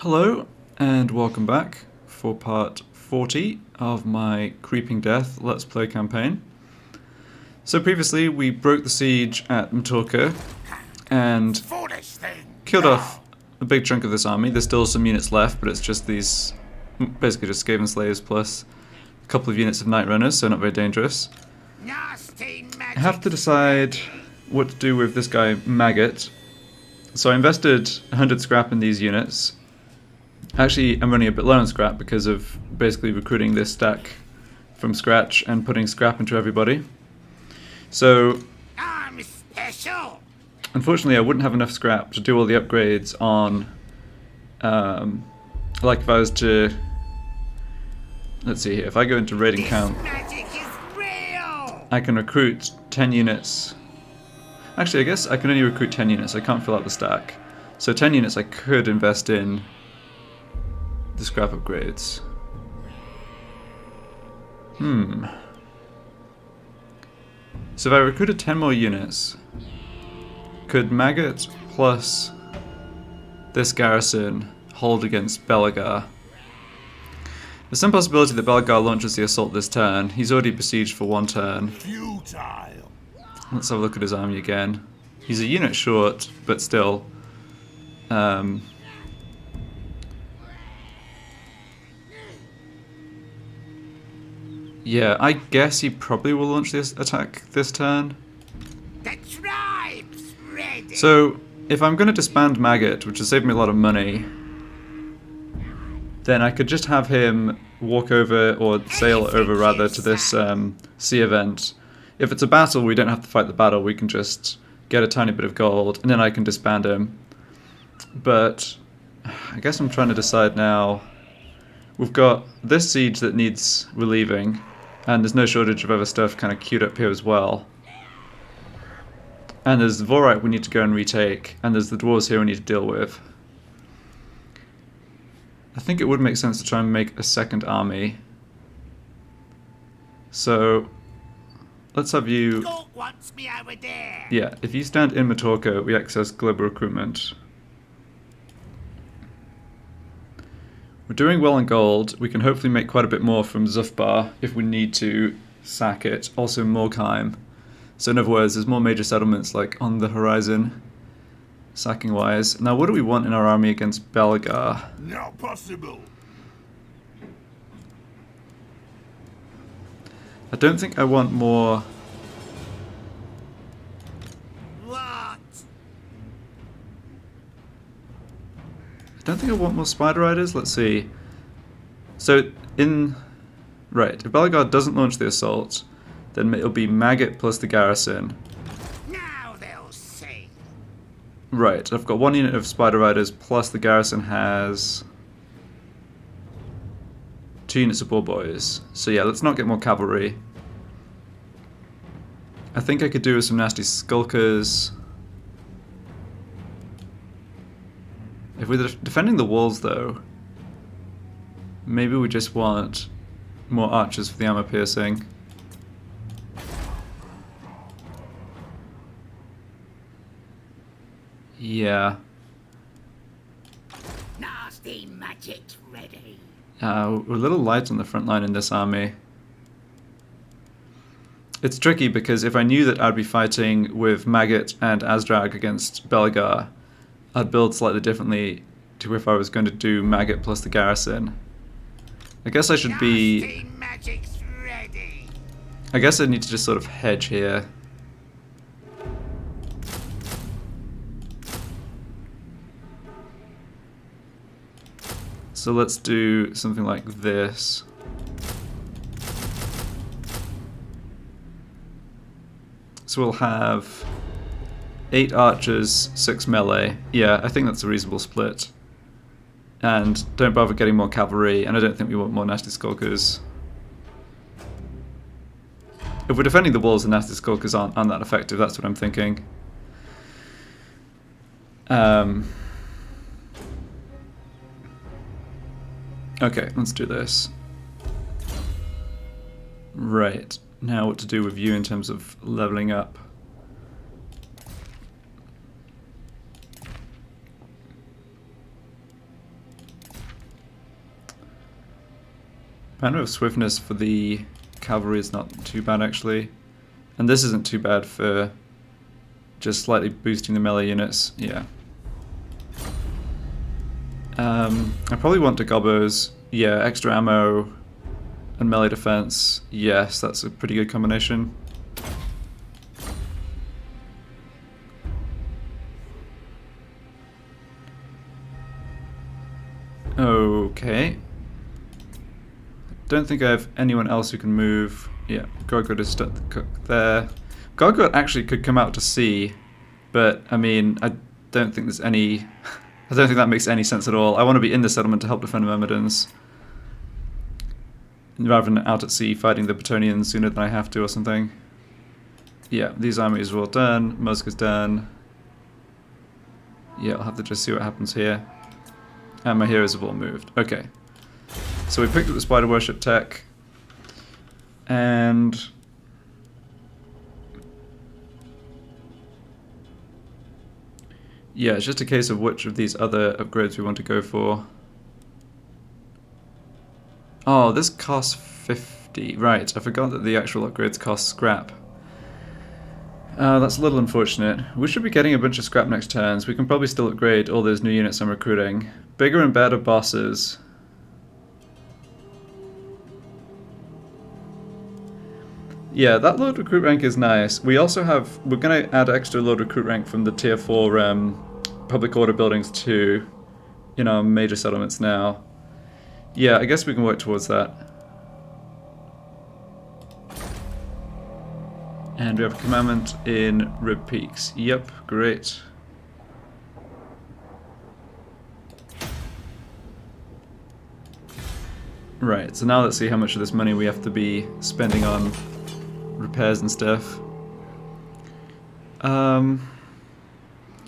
Hello and welcome back for part 40 of my Creeping Death Let's Play campaign. So previously we broke the siege at Mtorka and killed off a big chunk of this army. There's still some units left, but it's just these, basically just Skaven slaves plus a couple of units of Night Runners, so not very dangerous. I have to decide what to do with this guy Maggot. So I invested 100 scrap in these units. Actually, I'm running a bit low on scrap because of basically recruiting this stack from scratch and putting scrap into everybody. So, unfortunately, I wouldn't have enough scrap to do all the upgrades on, like if I was to, let's see here, if I go into raiding count, I can recruit 10 units. Actually, I guess I can only recruit 10 units, I can't fill out the stack. So 10 units I could invest in the scrap upgrades. So if I recruited 10 more units, could Maggot plus this garrison hold against Belagar? There's some possibility that Belagar launches the assault this turn. He's already besieged for one turn. Futile. Let's have a look at his army again. He's a unit short, but still. Yeah, I guess he probably will launch this attack this turn. The tribe's ready. So, if I'm going to disband Maggot, which will save me a lot of money, then I could just have him walk over, or sail over rather, to this sea event. If it's a battle, we don't have to fight the battle, we can just get a tiny bit of gold, and then I can disband him. But, I guess I'm trying to decide now. We've got this siege that needs relieving, and there's no shortage of other stuff kind of queued up here as well. And there's the Vorite we need to go and retake, and there's the dwarves here we need to deal with. I think it would make sense to try and make a second army. So, let's have you... wants me over there. Yeah, if you stand in Mtorka, we access global recruitment. We're doing well in gold. We can hopefully make quite a bit more from Zufbar if we need to sack it. Also Morkheim. So in other words, there's more major settlements like on the horizon, sacking wise. Now what do we want in our army against Belagar? Not possible. I don't think I want more... What? I don't think I want more Spider Riders. Let's see. So in... Right, if Belagar doesn't launch the assault, then it'll be Maggot plus the garrison. Now they'll see. Right, I've got one unit of Spider Riders plus the garrison has 2 units of Boar Boys. So yeah, let's not get more cavalry. I think I could do with some nasty Skulkers. If we're defending the walls though, maybe we just want more archers for the armor piercing. Yeah. Nasty magic's ready. We're a little light on the front line in this army. It's tricky because if I knew that I'd be fighting with Maggot and Azdrag against Belagar, I'd build slightly differently to if I was going to do Maggot plus the garrison. I guess I should be... Nasty magic's ready. I guess I need to just sort of hedge here. So let's do something like this. So we'll have 8 archers, 6 melee. Yeah, I think that's a reasonable split. And don't bother getting more cavalry, and I don't think we want more nasty Skulkers. If we're defending the walls, the nasty Skulkers aren't that effective, that's what I'm thinking. Okay, let's do this. Right, now what to do with you in terms of leveling up. Banner of Swiftness for the cavalry is not too bad actually. And this isn't too bad for just slightly boosting the melee units. Yeah. I probably want to Gobbos. Yeah, extra ammo and melee defense. Yes, that's a pretty good combination. Okay. Don't think I have anyone else who can move. Yeah, Gorgot is stuck there. Gorgot actually could come out to sea, but I mean, I don't think there's any... I don't think that makes any sense at all. I want to be in the settlement to help defend Myrmidons, rather than out at sea fighting the Bretonnians sooner than I have to or something. Yeah, these armies are all done. Musk is done. Yeah, I'll have to just see what happens here. And my heroes have all moved. Okay. So we picked up the Spider Worship tech. And... yeah, it's just a case of which of these other upgrades we want to go for. Oh, this costs 50. Right, I forgot that the actual upgrades cost scrap. That's a little unfortunate. We should be getting a bunch of scrap next turn, so we can probably still upgrade all those new units I'm recruiting. Bigger and better bosses. Yeah, that load recruit rank is nice. We also have... we're going to add extra load recruit rank from the tier 4 public order buildings too in our major settlements now. Yeah, I guess we can work towards that. And we have a commandment in Rib Peaks. Yep, great. Right, so now let's see how much of this money we have to be spending on repairs and stuff.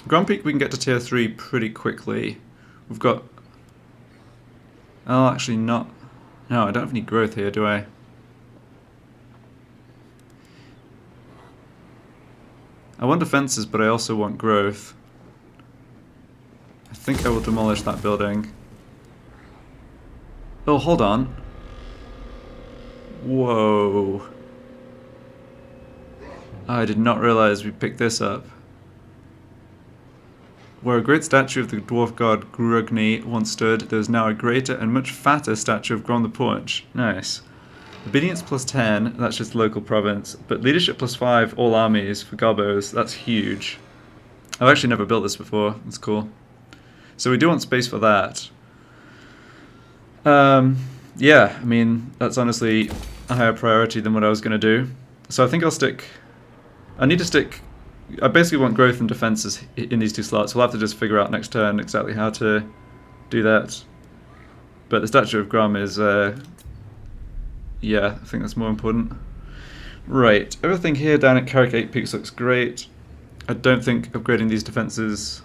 Grand Peak we can get to tier 3 pretty quickly. We've got... oh, actually not... no, I don't have any growth here, do I? I want defenses, but I also want growth. I think I will demolish that building. Oh, hold on. Whoa. I did not realize we picked this up. Where a great statue of the dwarf god Grugni once stood, there is now a greater and much fatter statue of Grom the Paunch. Nice. Obedience plus 10, that's just local province, but leadership plus 5, all armies for Gobbos, that's huge. I've actually never built this before, that's cool. So we do want space for that. Yeah, I mean, that's honestly a higher priority than what I was going to do. So I think I'll stick... I need to stick... I basically want growth and defenses in these two slots. We'll have to just figure out next turn exactly how to do that. But the Statue of Grom is... yeah, I think that's more important. Right, everything here down at Karak 8 Peaks looks great. I don't think upgrading these defenses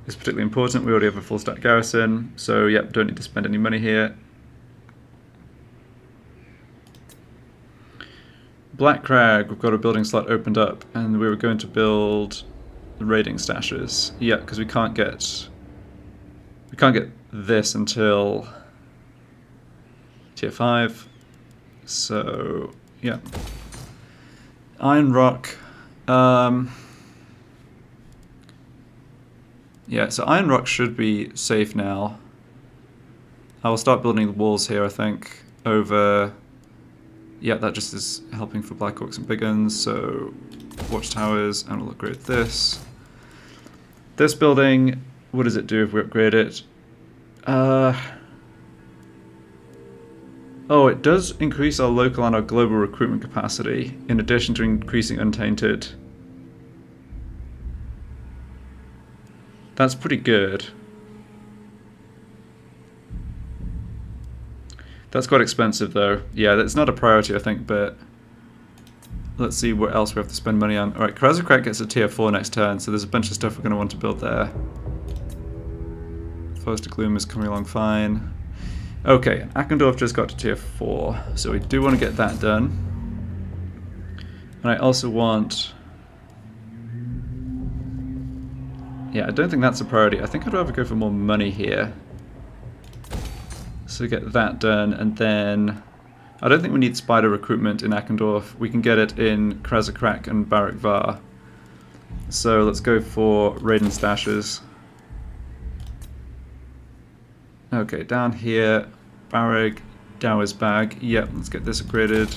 is particularly important. We already have a full stack garrison, so yep, don't need to spend any money here. Black Crag, we've got a building slot opened up, and we were going to build the raiding stashes. Yeah, because we can't get this until tier 5. So yeah, Iron Rock. Yeah, so Iron Rock should be safe now. I will start building the walls here, I think, over... yeah, that just is helping for Black Orcs and Big Guns, so watchtowers, and we'll upgrade this. This building, what does it do if we upgrade it? Oh, it does increase our local and our global recruitment capacity, in addition to increasing Untainted. That's pretty good. That's quite expensive though. Yeah, that's not a priority I think, but let's see what else we have to spend money on. Alright, Karaz-A-Karak gets a tier 4 next turn, so there's a bunch of stuff we're going to want to build there. Forest of Gloom is coming along fine. Okay, Arachnarok just got to tier 4, so we do want to get that done. And I also want... yeah, I don't think that's a priority. I think I'd rather go for more money here. So get that done, and then I don't think we need spider recruitment in Akendorf. We can get it in Karaz-A-Karak and Barak Var. So let's go for Raiden stashes. Okay, down here, Barak, Dower's Bag. Yep, let's get this upgraded.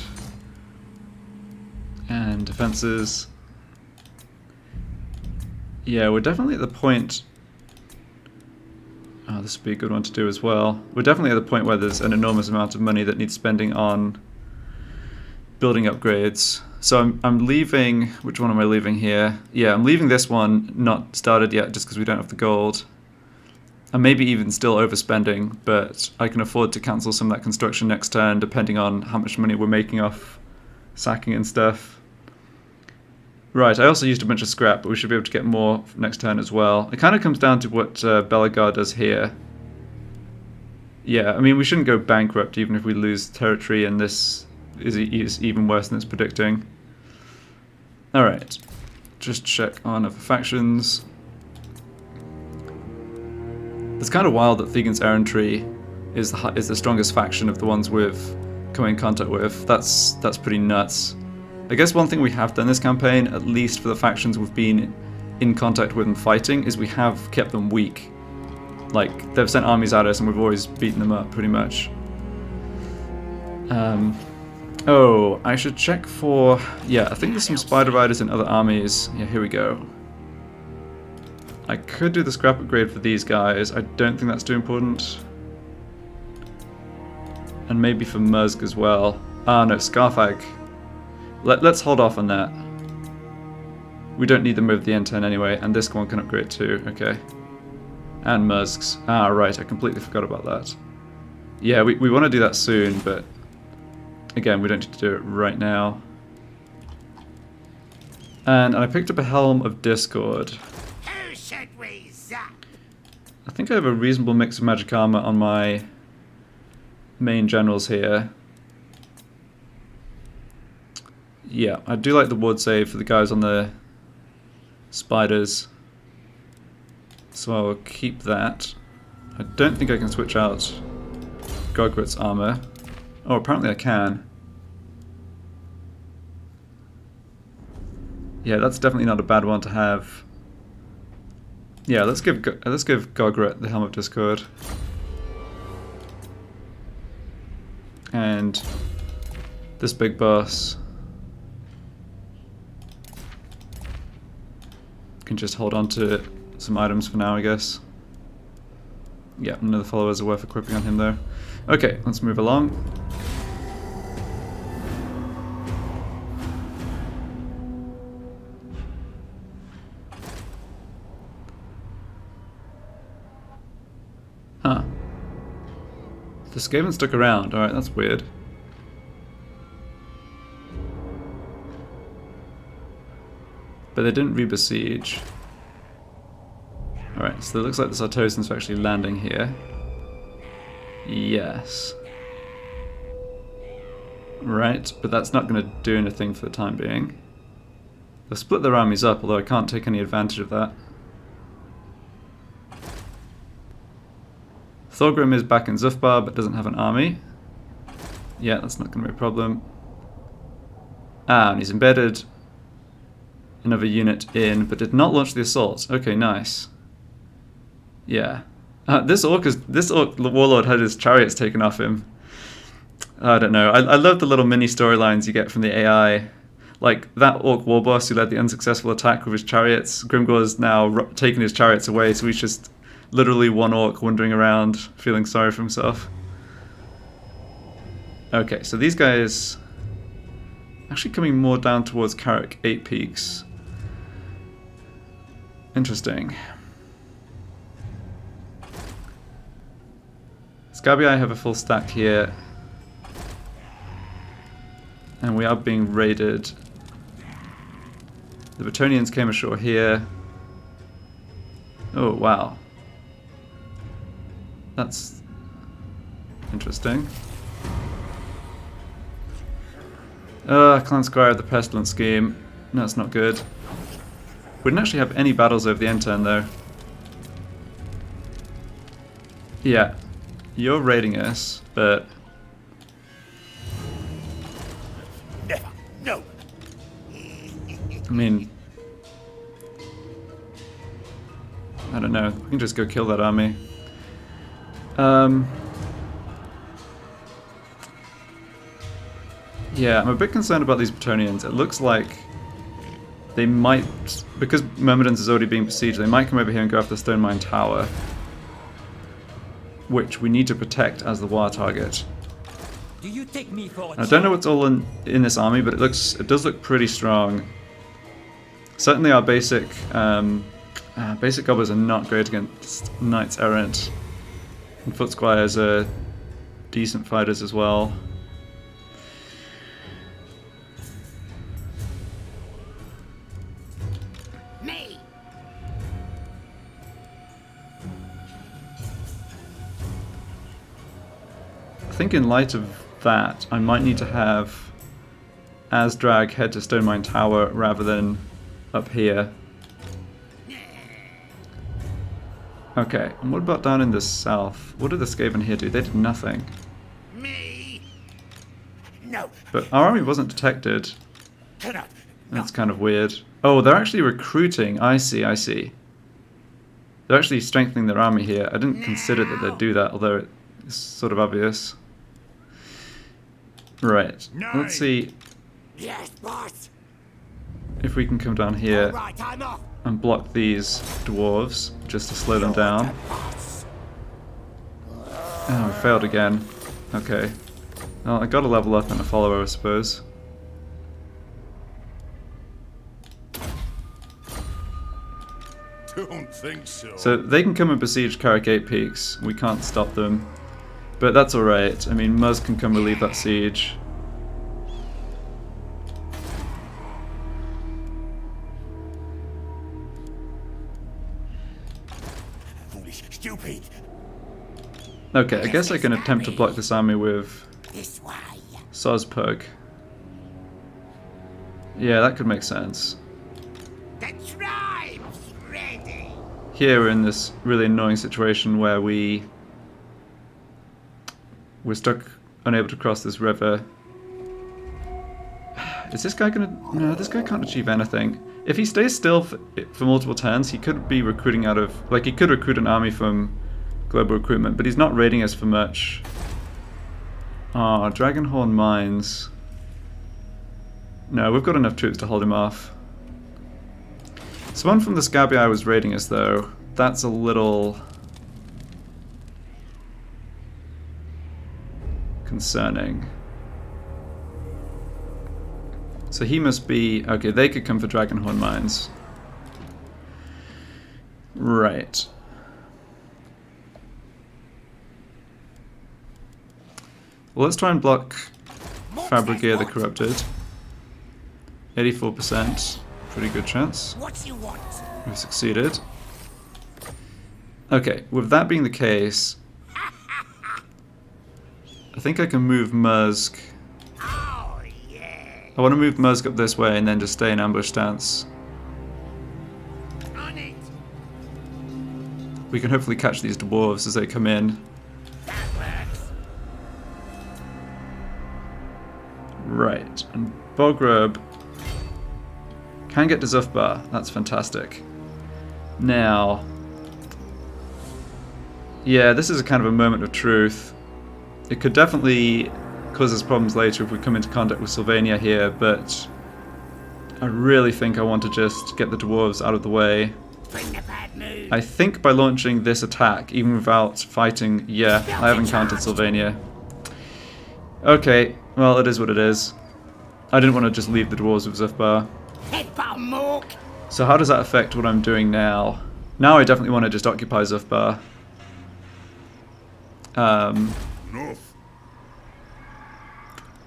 And defenses. Yeah, we're definitely at the point... Oh, this would be a good one to do as well. We're definitely at the point where there's an enormous amount of money that needs spending on building upgrades. So I'm leaving... Which one am I leaving here? Yeah, I'm leaving this one not started yet just because we don't have the gold. And maybe even still overspending, but I can afford to cancel some of that construction next turn depending on how much money we're making off sacking and stuff. Right, I also used a bunch of scrap, but we should be able to get more next turn as well. It kind of comes down to what Belagar does here. Yeah, I mean, we shouldn't go bankrupt even if we lose territory, and this is even worse than it's predicting. Alright, just check on other factions. It's kind of wild that Thegan's Errantry is the strongest faction of the ones we've come in contact with. That's pretty nuts. I guess one thing we have done this campaign, at least for the factions we've been in contact with and fighting, is we have kept them weak. Like, they've sent armies at us and we've always beaten them up, pretty much. Oh, I should check for... Yeah, I think there's some Spider Riders in other armies. Yeah, here we go. I could do the scrap upgrade for these guys. I don't think that's too important. And maybe for Musk as well. Ah, no, Scarfag. Let's hold off on that. We don't need them over the end turn anyway, and this one can upgrade too, okay. And Musk's. Ah, right, I completely forgot about that. Yeah, we want to do that soon, but again, we don't need to do it right now. And I picked up a Helm of Discord. Who should we zap? I think I have a reasonable mix of magic armor on my main generals here. Yeah, I do like the ward save for the guys on the spiders. So I'll keep that. I don't think I can switch out Gogret's armor. Oh, apparently I can. Yeah, that's definitely not a bad one to have. Yeah, let's give Gogret the Helm of Discord. And this big boss can just hold on to some items for now, I guess. Yeah, none of the followers are worth equipping on him though. Okay, let's move along. Huh. The Skaven stuck around. Alright, that's weird. But they didn't re-besiege. Alright, so it looks like the Sartosans are actually landing here. Yes. Right, but that's not going to do anything for the time being. They'll split their armies up, although I can't take any advantage of that. Thorgrim is back in Zufbar, but doesn't have an army. Yeah, that's not going to be a problem. Ah, and he's embedded another unit in, but did not launch the assault. Okay, nice. Yeah. This orc warlord had his chariots taken off him. I don't know. I love the little mini storylines you get from the AI. Like, that orc war boss who led the unsuccessful attack with his chariots. Grimgor's now taken his chariots away, so he's just literally one orc wandering around, feeling sorry for himself. Okay, so these guys actually coming more down towards Karak 8 Peaks. Interesting. Scabby, I have a full stack here. And we are being raided. The Bretonnians came ashore here. Oh, wow. That's interesting. Clan Squire of the Pestilence Scheme. No, it's not good. We didn't actually have any battles over the end turn, though. Yeah. you're raiding us, but... Never. No. I mean... I don't know. We can just go kill that army. Yeah, I'm a bit concerned about these Bretonnians. It looks like they might, because Myrmidons is already being besieged, they might come over here and go after the Stone Mine Tower, which we need to protect as the war target. Do you take me for I don't know what's all in this army, but it does look pretty strong. Certainly our basic goblins are not great against Knights Errant, and Foot Squires are decent fighters as well. Me. I think in light of that, I might need to have Azdrag head to Stone Mine Tower rather than up here. Okay, and what about down in the south? What did the Skaven here do? They did nothing. Me. No. But our army wasn't detected. Cannot. That's kind of weird. Oh, they're actually recruiting. I see, I see. They're actually strengthening their army here. I didn't consider that they'd do that, although it's sort of obvious. Right, let's see Yes, boss. if we can come down here All right, I'm off. and block these dwarves just to slow them down. Oh, we failed again. Okay. Well, I got a level up and a follower, I suppose. Don't think so. So they can come and besiege Karak 8 Peaks. We can't stop them. But that's alright. I mean, Muzz can come relieve that siege. Foolish, stupid. Okay, I guess I can attempt to block this army with This way. Sozpug. Yeah, that could make sense. The tribe's ready. Here we're in this really annoying situation where we're stuck, unable to cross this river. Is this guy gonna... No, this guy can't achieve anything. If he stays still for multiple turns, he could be recruiting out of... Like, he could recruit an army from global recruitment, but he's not raiding us for much. Ah, Dragonhorn Mines. No, we've got enough troops to hold him off. Someone from the Scabii was raiding us, though. That's a little... concerning. So he must be... Okay, they could come for Dragonhorn Mines. Right. Well, let's try and block Fabrigir the Corrupted. 84%. Pretty good chance. What you want? We've succeeded. Okay, with that being the case, I think I can move Musk. Oh, yeah. I want to move Musk up this way and then just stay in ambush stance. On it. We can hopefully catch these dwarves as they come in. That works. Right, and Boggrub can get to Zufbar. That's fantastic. Now, yeah, this is a kind of a moment of truth. It could definitely cause us problems later if we come into contact with Sylvania here, but I really think I want to just get the dwarves out of the way. Bring the bad mood. I think by launching this attack, even without fighting, yeah, I have encountered Sylvania. Okay, well, it is what it is. I didn't want to just leave the dwarves with Zufbar. Headbutt Mork. So how does that affect what I'm doing now? Now I definitely want to just occupy Zufbar. Enough.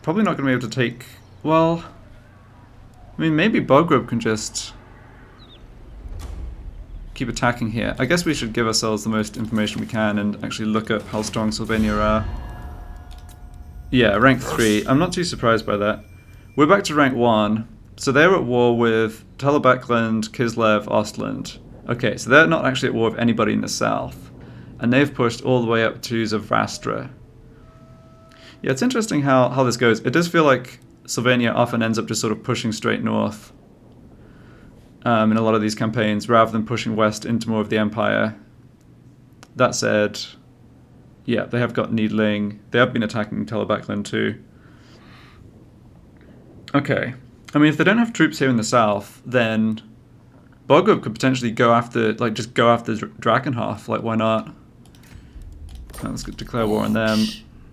Probably not going to be able to take... Well... I mean, maybe Boggrub can just... keep attacking here. I guess we should give ourselves the most information we can and actually look at how strong Sylvania are. Yeah, rank 3. I'm not too surprised by that. We're back to rank 1. So they're at war with Telebackland, Kislev, Ostland. Okay, so they're not actually at war with anybody in the south. And they've pushed all the way up to Zavastra. Yeah, it's interesting how this goes. It does feel like Sylvania often ends up just sort of pushing straight north in a lot of these campaigns, rather than pushing west into more of the Empire. That said, yeah, they have got Needling. They have been attacking Telebacklin too. Okay. I mean, if they don't have troops here in the south, then Boggrub could potentially go after, like, just go after Drakenhof. Like, why not? Right, let's declare war on them.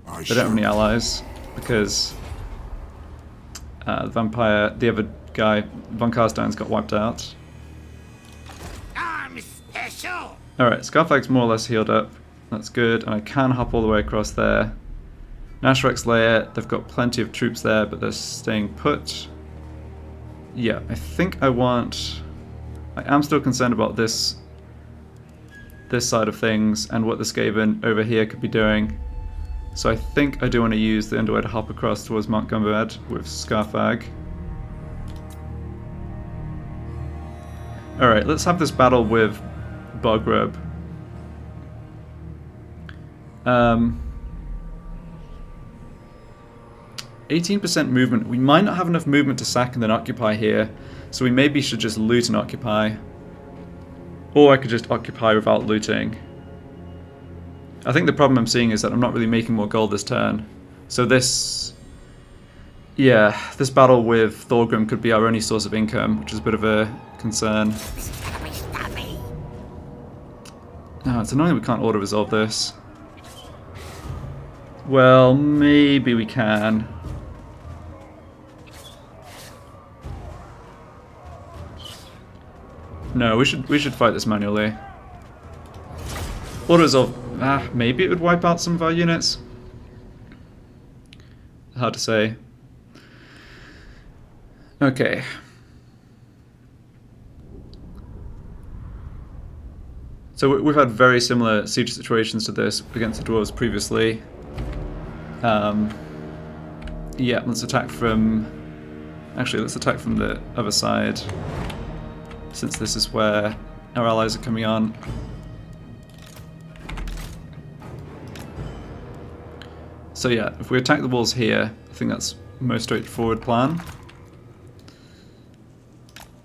They don't have any allies, because the vampire, the other guy, Von Karstein's got wiped out. I'm special. Alright, Scarfag's more or less healed up. That's good, and I can hop all the way across there. Nashrek's lair, they've got plenty of troops there, but they're staying put. Yeah, I think I am still concerned about this side of things and what the Skaven over here could be doing. So I think I do want to use the Underway to hop across towards Montgomery with Scarfag. Alright, let's have this battle with Boggrub. 18% movement. We might not have enough movement to sack and then occupy here, so we maybe should just loot and occupy. Or I could just occupy without looting. I think the problem I'm seeing is that I'm not really making more gold this turn. So this... yeah, this battle with Thorgrim could be our only source of income, which is a bit of a concern. No, it's annoying we can't auto-resolve this. Well, maybe we can. No, we should fight this manually. Auto-resolve, maybe it would wipe out some of our units. Hard to say. Okay. So we've had very similar siege situations to this against the dwarves previously. Yeah, let's attack from... actually, let's attack from the other side, since this is where our allies are coming on. So yeah, if we attack the walls here, I think that's the most straightforward plan.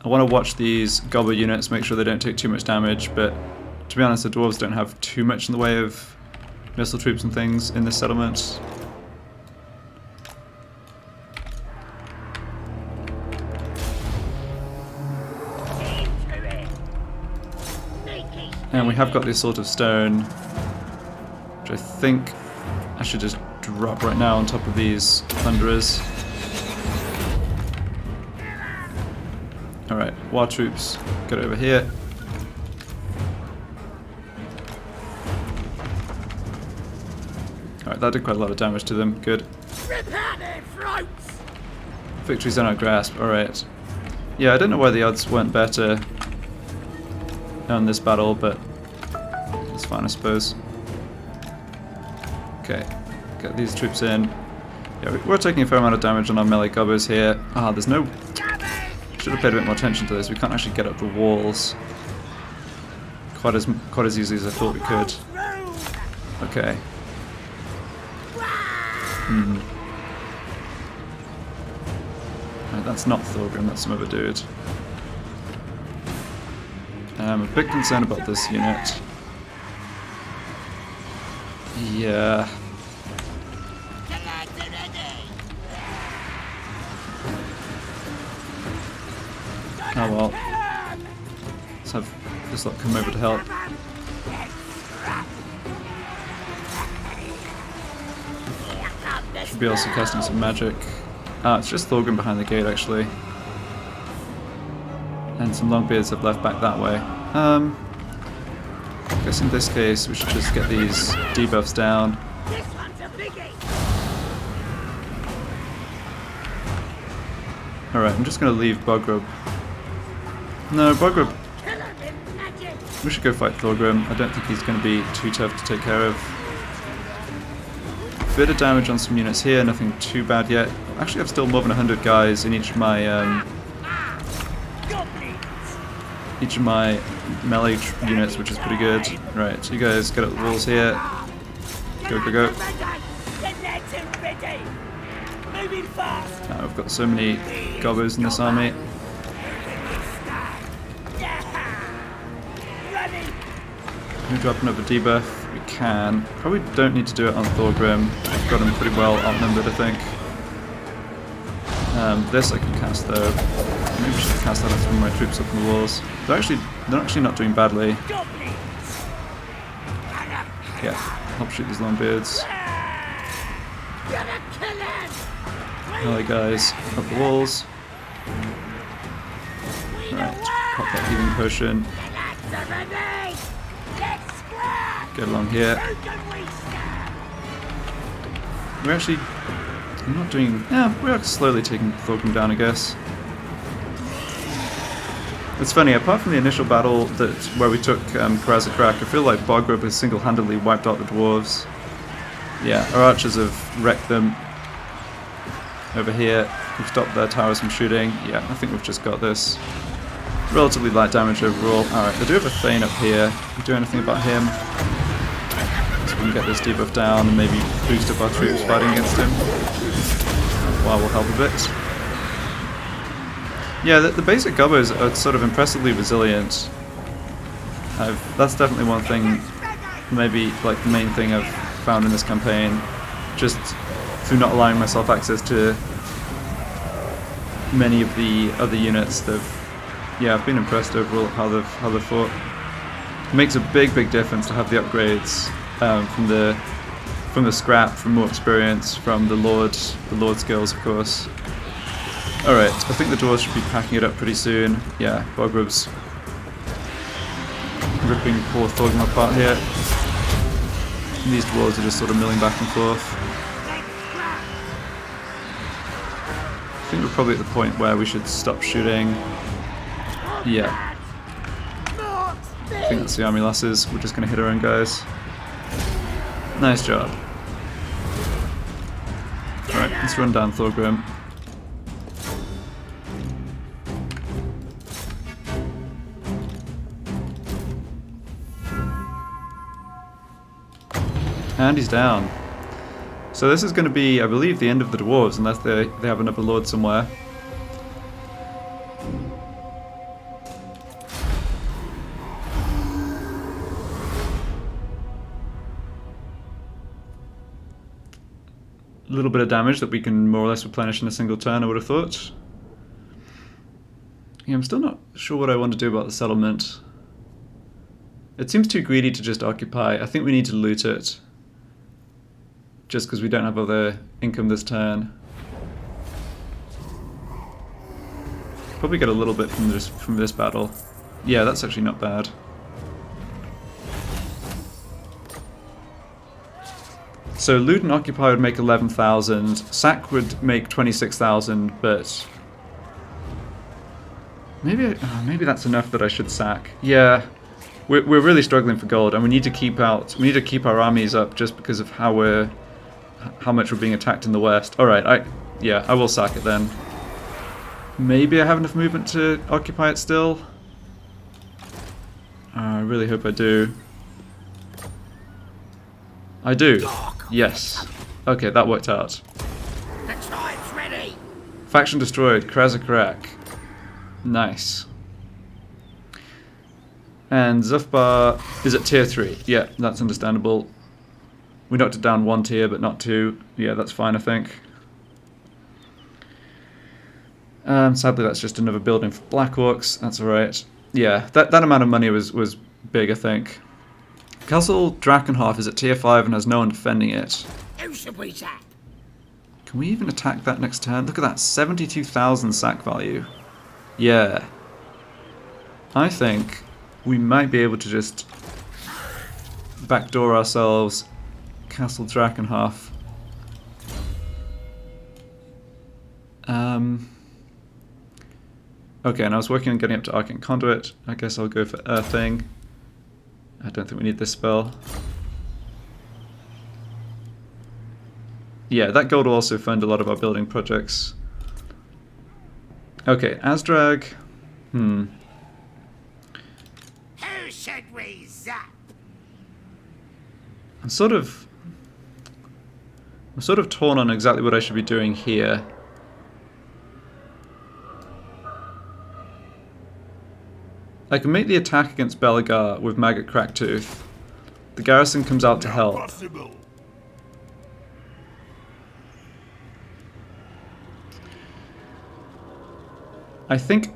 I want to watch these goblin units, make sure they don't take too much damage, but to be honest, the dwarves don't have too much in the way of missile troops and things in this settlement. And we have got this sort of stone, which I think I should just drop right now on top of these thunderers. Alright, war troops, get over here. Alright, that did quite a lot of damage to them, good. Rip out their throats. Victory's on our grasp, alright. Yeah, I don't know why the odds weren't better on this battle, but it's fine, I suppose. Okay, get these troops in. Yeah, we're taking a fair amount of damage on our melee gobbers here. Ah, there's no... should have paid a bit more attention to this. We can't actually get up the walls quite as easily as I thought we could. Okay. Right, that's not Thorgrim, that's some other dude. I'm a bit concerned about this unit. Yeah. Oh well. Let's have this lot come over to help. Should be also casting some magic. Ah, it's just Thorgrim behind the gate actually. And some Longbeards have left back that way. I guess in this case we should just get these debuffs down. Alright, I'm just going to leave Boggrub. No, Boggrub... we should go fight Thorgrim. I don't think he's going to be too tough to take care of. Bit of damage on some units here, nothing too bad yet. Actually, I've still more than 100 guys in each of my... each of my melee units, which is pretty good. Right, so you guys get up the walls here. Go, go, go. Now we've got so many gobbers in this army. Can we drop another debuff? We can. Probably don't need to do it on Thorgrim. I've got him pretty well outnumbered, I think. This I can cast though. Maybe I should cast that on some of my troops up on the walls. They're actually not doing badly. Yeah, help shoot these longbeards. Melee guys up the walls. Right, pop that healing potion. Get along here. We're actually not doing. Yeah, we are slowly taking Thorgrim down, I guess. It's funny. Apart from the initial battle where we took Karaz-A-Karak, I feel like Boggrub has single-handedly wiped out the dwarves. Yeah, our archers have wrecked them. Over here, we've stopped their towers from shooting. Yeah, I think we've just got this. Relatively light damage overall. Alright, they do have a Thane up here. Can we do anything about him? So we can get this debuff down and maybe boost up our troops fighting against him. Wow, will help a bit. Yeah, the basic gobbers are sort of impressively resilient. That's definitely one thing, maybe like the main thing I've found in this campaign. Just through not allowing myself access to many of the other units, I've been impressed overall at how they've fought. It makes a big difference to have the upgrades from the scrap, from more experience, from the lord skills, of course. All right, I think the dwarves should be packing it up pretty soon. Yeah, Boggrub's ripping poor Thorgrim apart here. And these dwarves are just sort of milling back and forth. I think we're probably at the point where we should stop shooting. Yeah. I think that's the army lasses. We're just going to hit our own guys. Nice job. Alright, let's run down Thorgrim. And he's down. So this is going to be, I believe, the end of the dwarves, unless they have another lord somewhere. A little bit of damage that we can more or less replenish in a single turn, I would have thought. Yeah, I'm still not sure what I want to do about the settlement. It seems too greedy to just occupy. I think we need to loot it. Just because we don't have other income this turn. Probably get a little bit from this battle. Yeah, that's actually not bad. So loot and occupy would make 11,000. Sack would make 26,000, but maybe that's enough that I should sack. Yeah, we're really struggling for gold, and we need to keep our armies up just because of how much we're being attacked in the west. All right, I will sack it then. Maybe I have enough movement to occupy it still. I really hope I do. I do. Yes. Okay, that worked out. The tribe's ready. Faction destroyed. Karaz-A-Karak. Nice. And Zufbar is at tier 3. Yeah, that's understandable. We knocked it down 1 tier, but not 2. Yeah, that's fine, I think. Sadly, that's just another building for Black Orcs. That's alright. Yeah, that amount of money was big, I think. Castle Drakenhof is at tier 5 and has no one defending it. Who should we sack? Can we even attack that next turn? Look at that, 72,000 sack value. Yeah. I think we might be able to just backdoor ourselves Castle Drakenhof. Okay, and I was working on getting up to Arcane Conduit. I guess I'll go for Earthing. I don't think we need this spell. Yeah, that gold will also fund a lot of our building projects. Okay, Azdrag. Who should we zap? I'm sort of torn on exactly what I should be doing here. I can make the attack against Belagar with Maggot Cracktooth. The garrison comes out to help. Possible. I think...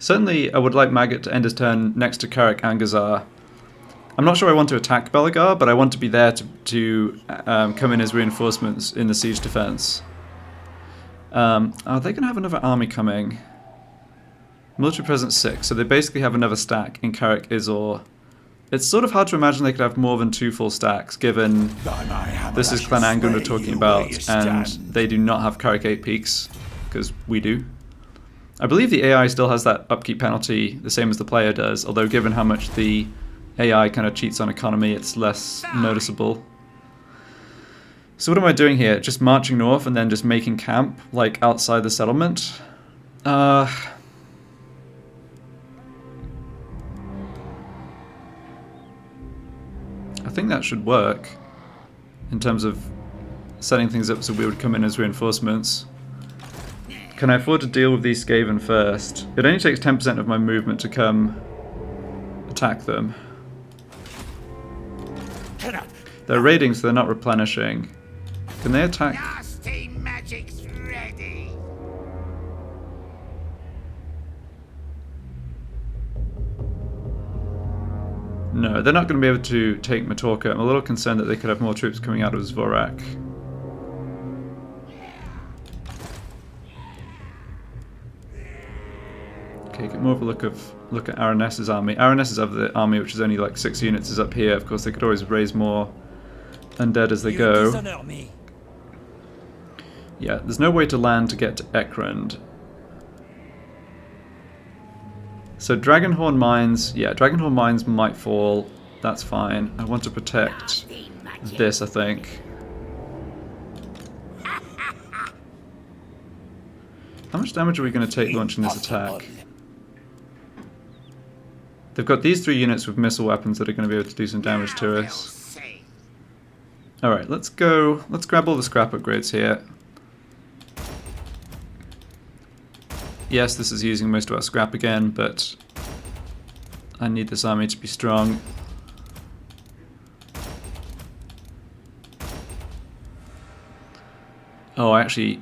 Certainly I would like Maggot to end his turn next to Karaz Angazhar. I'm not sure I want to attack Belagar, but I want to be there to come in as reinforcements in the siege defense. Are they going to have another army coming? Military presence 6, so they basically have another stack in Karak-Izor. It's sort of hard to imagine they could have more than 2 full stacks, given this is Clan Angun we're talking about, and they do not have Karak 8 peaks, because we do. I believe the AI still has that upkeep penalty, the same as the player does, although given how much the AI kind of cheats on economy, it's less noticeable. So what am I doing here? Just marching north and then just making camp, like, outside the settlement? I think that should work, in terms of setting things up so we would come in as reinforcements. Can I afford to deal with these Skaven first? It only takes 10% of my movement to come attack them. They're raiding, so they're not replenishing. Can they attack? Nasty magic's ready. No, they're not going to be able to take Matorka. I'm a little concerned that they could have more troops coming out of Zvorak. Okay, get more of a look at Araness's army. Araness's other army, which is only like 6 units, is up here. Of course, they could always raise more undead as they go. Yeah, there's no way to land to get to Ekrund. So Dragonhorn Mines, yeah, Dragonhorn Mines might fall. That's fine. I want to protect this, I think. How much damage are we going to take launching this attack? They've got these 3 units with missile weapons that are going to be able to do some damage to us. Alright, let's go. Let's grab all the scrap upgrades here. Yes, this is using most of our scrap again, but I need this army to be strong. Oh, I actually...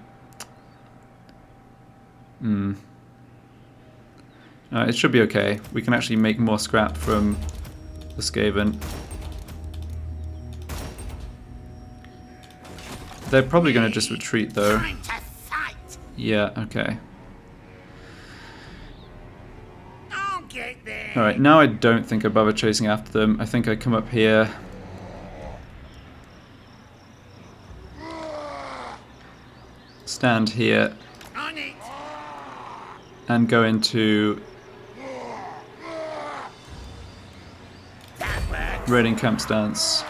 it should be okay. We can actually make more scrap from the Skaven. They're probably going to just retreat, though. Yeah, okay. Alright, now I don't think I bother chasing after them. I think I come up here. Stand here. And go into raiding camp stance.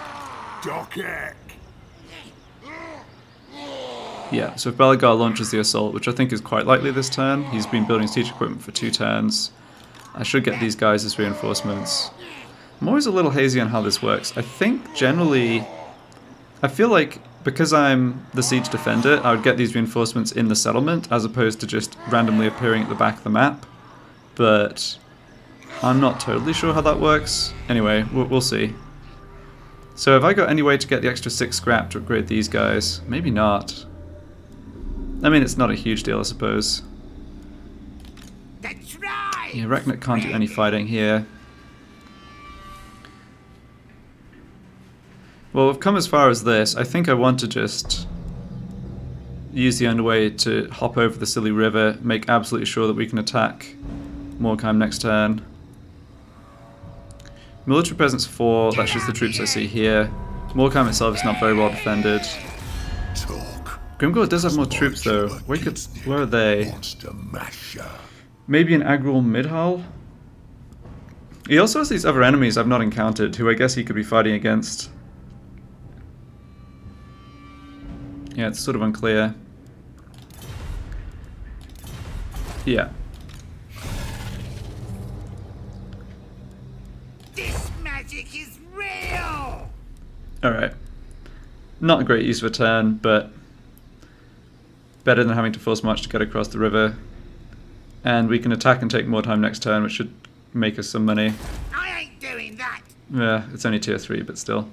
Yeah, so if Belagar launches the assault, which I think is quite likely this turn, he's been building siege equipment for 2 turns. I should get these guys as reinforcements. I'm always a little hazy on how this works. I think generally, I feel like because I'm the siege defender, I would get these reinforcements in the settlement as opposed to just randomly appearing at the back of the map. But I'm not totally sure how that works. Anyway, we'll see. So have I got any way to get the extra 6 scrap to upgrade these guys? Maybe not. I mean, it's not a huge deal, I suppose. Yeah, Arachnarok can't do any fighting here. Well, we've come as far as this. I think I want to just use the underway to hop over the silly river, make absolutely sure that we can attack Morkheim next turn. Military presence 4, that's just the troops I see here. Morkheim itself is not very well defended. Grimgor does have more troops though. Where are they? Maybe in Agrul Midhal? He also has these other enemies I've not encountered, who I guess he could be fighting against. Yeah, it's sort of unclear. Yeah. real. Alright. Not a great use of a turn, but better than having to force march to get across the river. And we can attack and take more time next turn, which should make us some money. I ain't doing that. Yeah, it's only tier 3, but still.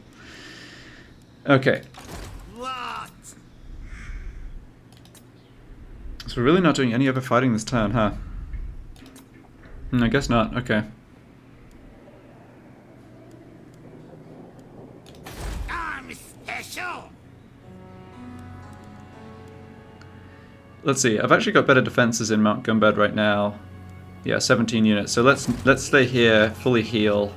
Okay. What? So we're really not doing any other fighting this turn, huh? I guess not. Okay. I'm special. Let's see. I've actually got better defenses in Mount Gumbad right now. Yeah, 17 units. So let's stay here, fully heal.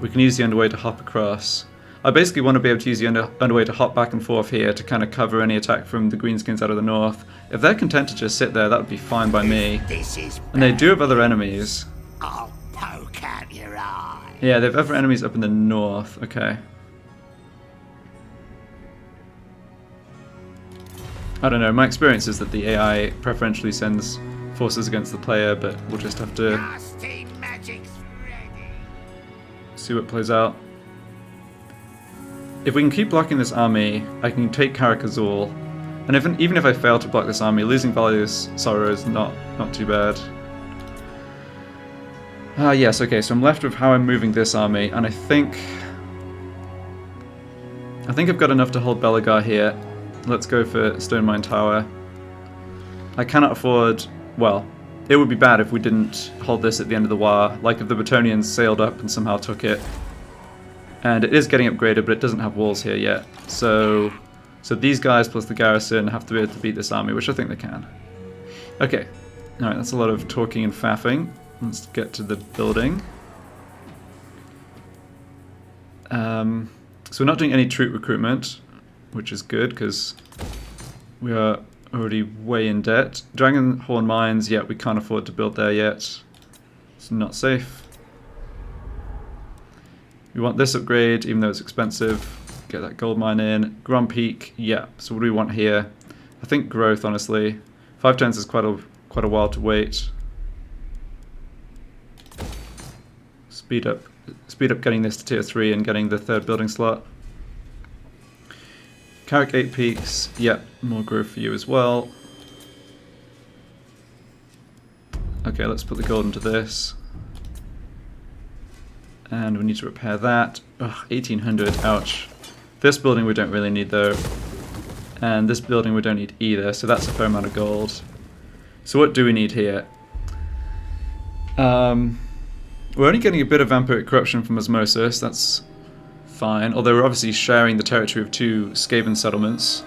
We can use the underway to hop across. I basically want to be able to use the underway to hop back and forth here to kind of cover any attack from the greenskins out of the north. If they're content to just sit there, that would be fine by me. This is And they do have other enemies. I'll poke out your eye. Yeah, they have other enemies up in the north. Okay. I don't know. My experience is that the AI preferentially sends forces against the player, but we'll just have to Nasty magic's ready. see what plays out. If we can keep blocking this army, I can take Karak-A-Karak. And even if I fail to block this army, losing Valious Sorrow is not too bad. Ah, yes, okay, so I'm left with how I'm moving this army, and I think I've got enough to hold Belagar here. Let's go for Stone Mine Tower. I cannot afford... Well, it would be bad if we didn't hold this at the end of the war, like if the Bretonnians sailed up and somehow took it. And it is getting upgraded, but it doesn't have walls here yet. So these guys plus the garrison have to be able to beat this army, which I think they can. Okay. Alright, that's a lot of talking and faffing. Let's get to the building. So we're not doing any troop recruitment, which is good, because we are already way in debt. Dragonhorn Mines, yeah, we can't afford to build there yet. It's not safe. We want this upgrade, even though it's expensive. Get that gold mine in. Grand Peak, yeah. So what do we want here? I think growth, honestly. 5 turns is quite a while to wait. Speed up getting this to tier 3 and getting the 3rd building slot. Karak 8 peaks, yeah, more growth for you as well. Okay, let's put the gold into this. And we need to repair that. Ugh, 1800, ouch. This building we don't really need though. And this building we don't need either, so that's a fair amount of gold. So what do we need here? We're only getting a bit of vampiric corruption from osmosis, that's fine. Although we're obviously sharing the territory of 2 Skaven settlements.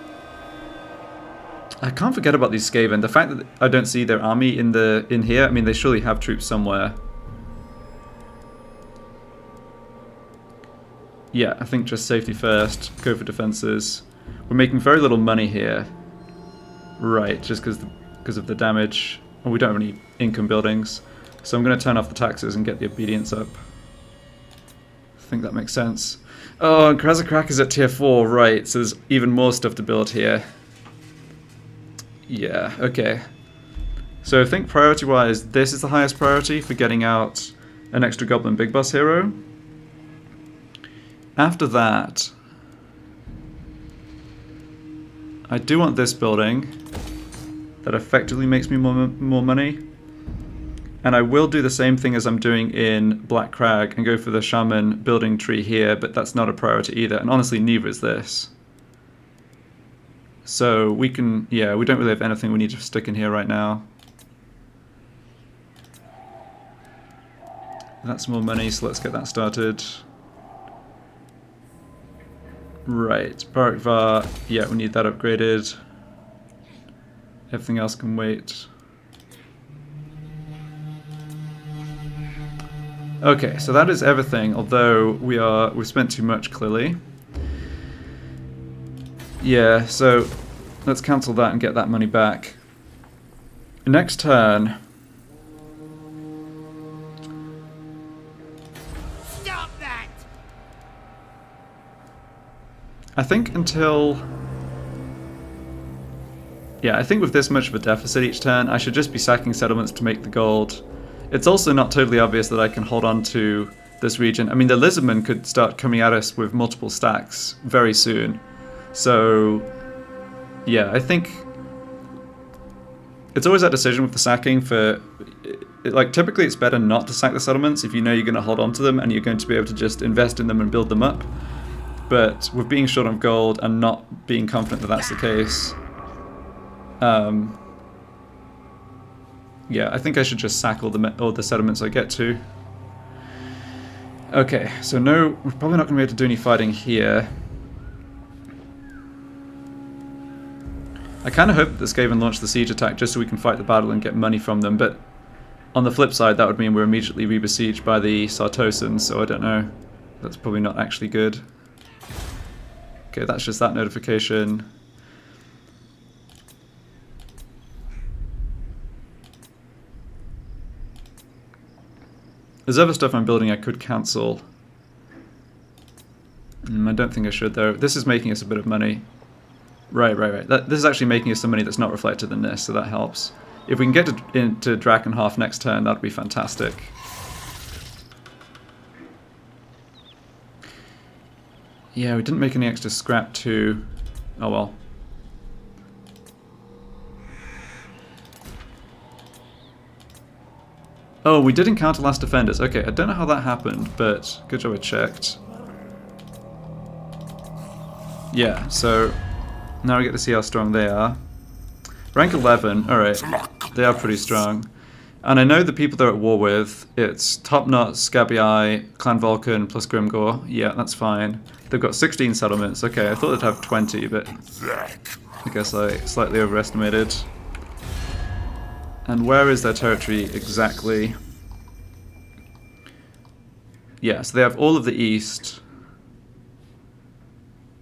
I can't forget about these Skaven. The fact that I don't see their army in here, I mean they surely have troops somewhere. Yeah, I think just safety first, go for defenses. We're making very little money here. Right, just because of the damage. Well, we don't have any income buildings. So I'm going to turn off the taxes and get the obedience up. I think that makes sense. Oh, and Karaz-A-Karak is at tier 4, right, so there's even more stuff to build here. Yeah, okay. So I think priority-wise, this is the highest priority for getting out an extra Goblin Big Boss hero. After that, I do want this building that effectively makes me more money. And I will do the same thing as I'm doing in Black Crag and go for the shaman building tree here, but that's not a priority either. And honestly, neither is this. So we can, yeah, we don't really have anything we need to stick in here right now. That's more money, so let's get that started. Right, Barakvar, yeah, we need that upgraded. Everything else can wait. Okay, so that is everything, although we've spent too much clearly. Yeah, so let's cancel that and get that money back. Next turn. Stop that! I think until... Yeah, I think with this much of a deficit each turn, I should just be sacking settlements to make the gold. It's also not totally obvious that I can hold on to this region. I mean, the lizardmen could start coming at us with multiple stacks very soon. So, yeah, I think it's always that decision with the sacking for, like, typically it's better not to sack the settlements if you know you're going to hold on to them and you're going to be able to just invest in them and build them up. But with being short on gold and not being confident that that's the case, yeah, I think I should just sack all the settlements I get to. Okay, so no, we're probably not going to be able to do any fighting here. I kind of hope that the Skaven launch the siege attack just so we can fight the battle and get money from them, but on the flip side that would mean we're immediately re-besieged by the Sartosans, so I don't know. That's probably not actually good. Okay, that's just that notification. There's other stuff I'm building I could cancel. I don't think I should though. This is making us a bit of money. Right. This is actually making us some money that's not reflected in this, so that helps. If we can get into Drakenhof next turn, that'd be fantastic. Yeah, we didn't make any extra scrap too. Oh well. Oh, we did encounter last defenders. Okay, I don't know how that happened, but good job I checked. Yeah, so now we get to see how strong they are. Rank 11, alright, they are pretty strong. And I know the people they're at war with, it's Topknot, Scabby Eye, Clan Vulcan plus Grimgore. Yeah, that's fine. They've got 16 settlements. Okay, I thought they'd have 20, but I guess I slightly overestimated. And where is their territory exactly? Yeah, so they have all of the east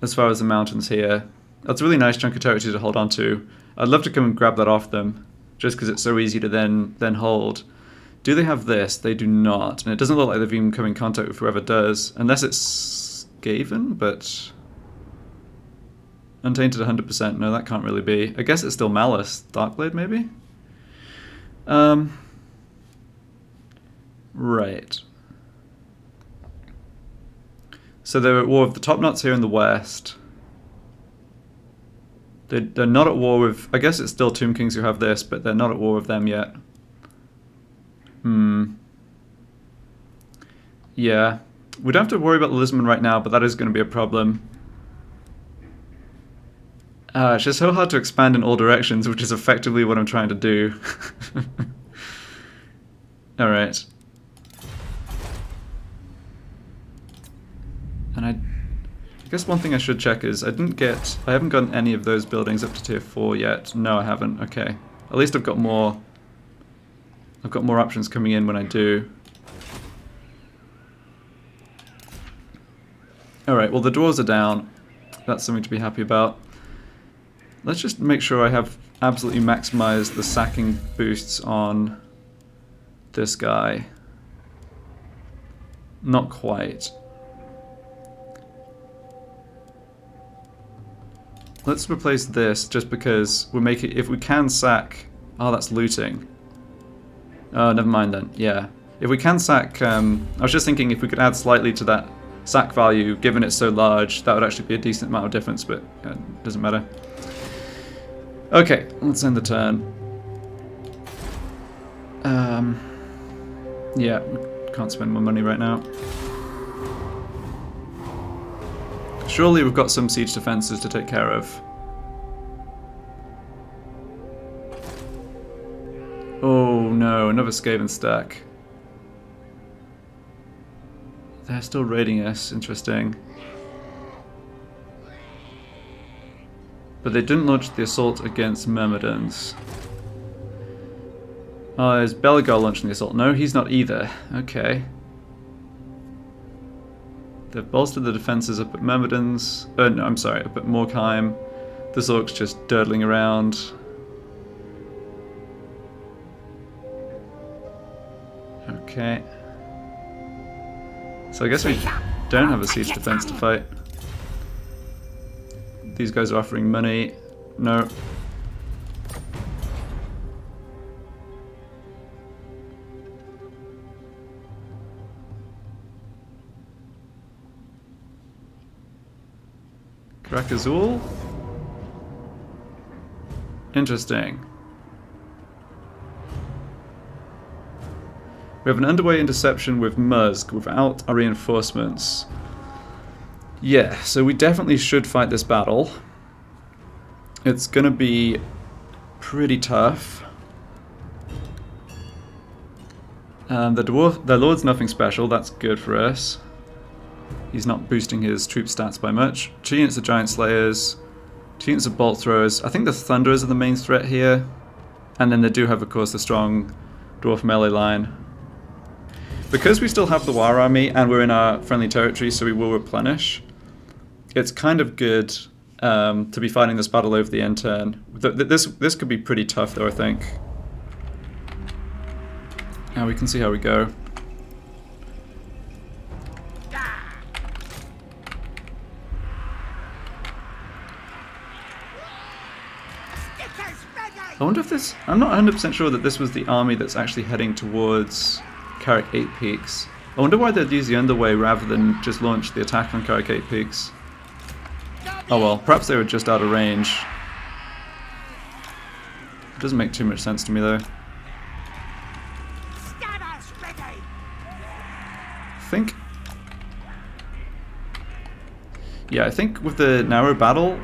as far as the mountains here. That's a really nice chunk of territory to hold on to. I'd love to come and grab that off them, just because it's so easy to then hold. Do they have this? They do not, and it doesn't look like they've even come in contact with whoever does, unless it's Skaven, but untainted 100%. No, that can't really be. I guess it's still Malice. Darkblade, maybe? Right. So they're at war with the Topknots here in the west. They're not at war with... I guess it's still Tomb Kings who have this, but they're not at war with them yet. Yeah. We don't have to worry about the Lizardmen right now, but that is going to be a problem. It's just so hard to expand in all directions, which is effectively what I'm trying to do. Alright. And I guess one thing I should check is I haven't gotten any of those buildings up to tier 4 yet. No, I haven't. Okay. At least I've got more options coming in when I do. Alright, well the dwarves are down. That's something to be happy about. Let's just make sure I have absolutely maximized the sacking boosts on this guy. Not quite. Let's replace this just because we're making... If we can sack... Oh, that's looting. Oh, never mind then. Yeah. If we can sack... I was just thinking if we could add slightly to that sack value, given it's so large, that would actually be a decent amount of difference, but it doesn't matter. Okay, let's end the turn. Yeah, we can't spend more money right now. Surely we've got some siege defenses to take care of. Oh no, another Skaven stack. They're still raiding us, interesting. But they didn't launch the assault against Myrmidons. Oh, there's Belagar launching the assault. No, he's not either. Okay. They've bolstered the defenses up at Myrmidons. No, I'm sorry, up at Morkheim. The Zork's just durdling around. Okay. So I guess we don't have a siege defense to fight. These guys are offering money. No. Karak-Azul? Interesting. We have an underway interception with Musk without our reinforcements. Yeah, so we definitely should fight this battle. It's gonna be pretty tough. The Lord's nothing special, that's good for us. He's not boosting his troop stats by much. 2 units of Giant Slayers, 2 units of Bolt Throwers. I think the Thunderers are the main threat here. And then they do have, of course, the strong Dwarf melee line. Because we still have the War Army and we're in our friendly territory, so we will replenish, it's kind of good to be fighting this battle over the end turn. This could be pretty tough, though, I think. Now we can see how we go. I wonder if this... I'm not 100% sure that this was the army that's actually heading towards Karak 8 Peaks. I wonder why they'd use the underway rather than just launch the attack on Karak 8 Peaks. Oh well, perhaps they were just out of range. It doesn't make too much sense to me though. I think... Yeah, I think with the narrow battle,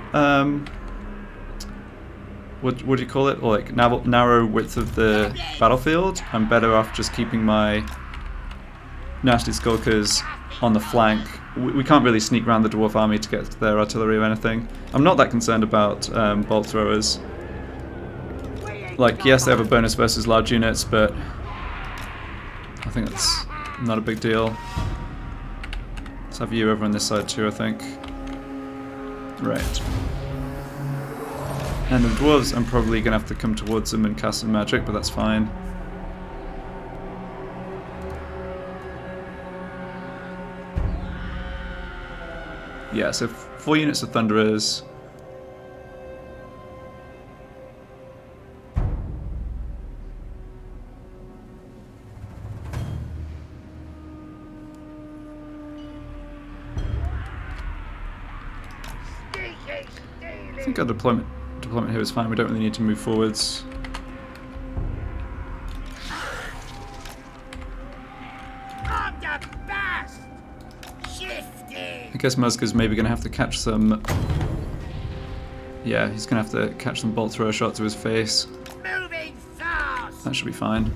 what do you call it? Or like narrow width of the battlefield, I'm better off just keeping my nasty Skulkers on the flank. We can't really sneak around the Dwarf army to get their artillery or anything. I'm not that concerned about Bolt Throwers. Like, yes, they have a bonus versus large units, but I think that's not a big deal. Let's have you over on this side too, I think. Right. And the dwarves, I'm probably going to have to come towards them and cast some magic, but that's fine. Yeah, so 4 units of Thunderers. I think our deployment here is fine, we don't really need to move forwards. I guess Muska's maybe going to have to catch some... Yeah, he's going to have to catch some bolt thrower shot to his face. That should be fine.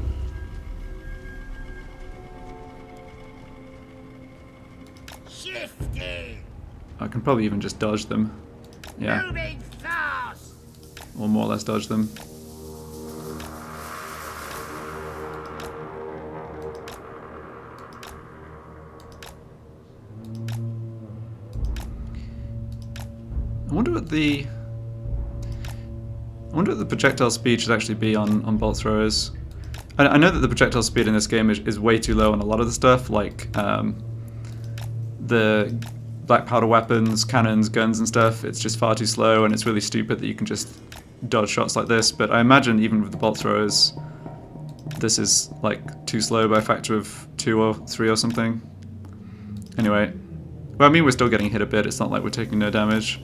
I can probably even just dodge them. Yeah. Or more or less dodge them. I wonder what the projectile speed should actually be on bolt throwers. I know that the projectile speed in this game is way too low on a lot of the stuff, like the black powder weapons, cannons, guns and stuff. It's just far too slow, and it's really stupid that you can just dodge shots like this. But I imagine even with the bolt throwers, this is like too slow by a factor of 2 or 3 or something. Anyway, well, I mean, we're still getting hit a bit. It's not like we're taking no damage.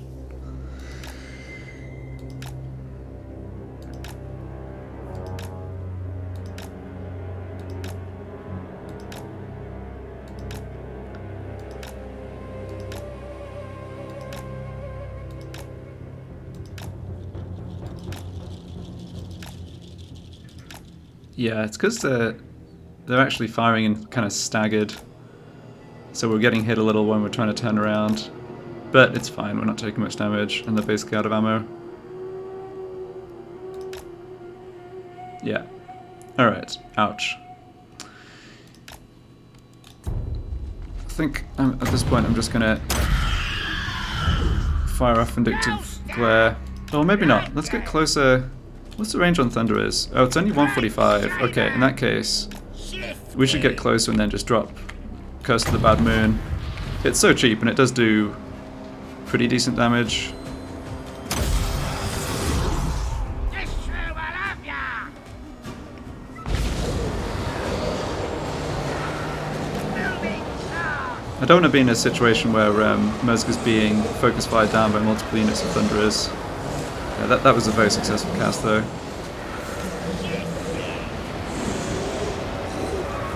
Yeah, it's because they're actually firing in kind of staggered. So we're getting hit a little when we're trying to turn around. But it's fine, we're not taking much damage, and they're basically out of ammo. Yeah. Alright, ouch. I think at this point I'm just gonna fire off Vindictive Glare. Oh, maybe not. Let's get closer. What's the range on Thunderers? Oh, it's only 145. Okay, in that case, we should get closer and then just drop Curse of the Bad Moon. It's so cheap and it does do pretty decent damage. I don't want to be in a situation where Mezga's being focus fired down by multiple units of Thunderers. Yeah, that was a very successful cast though.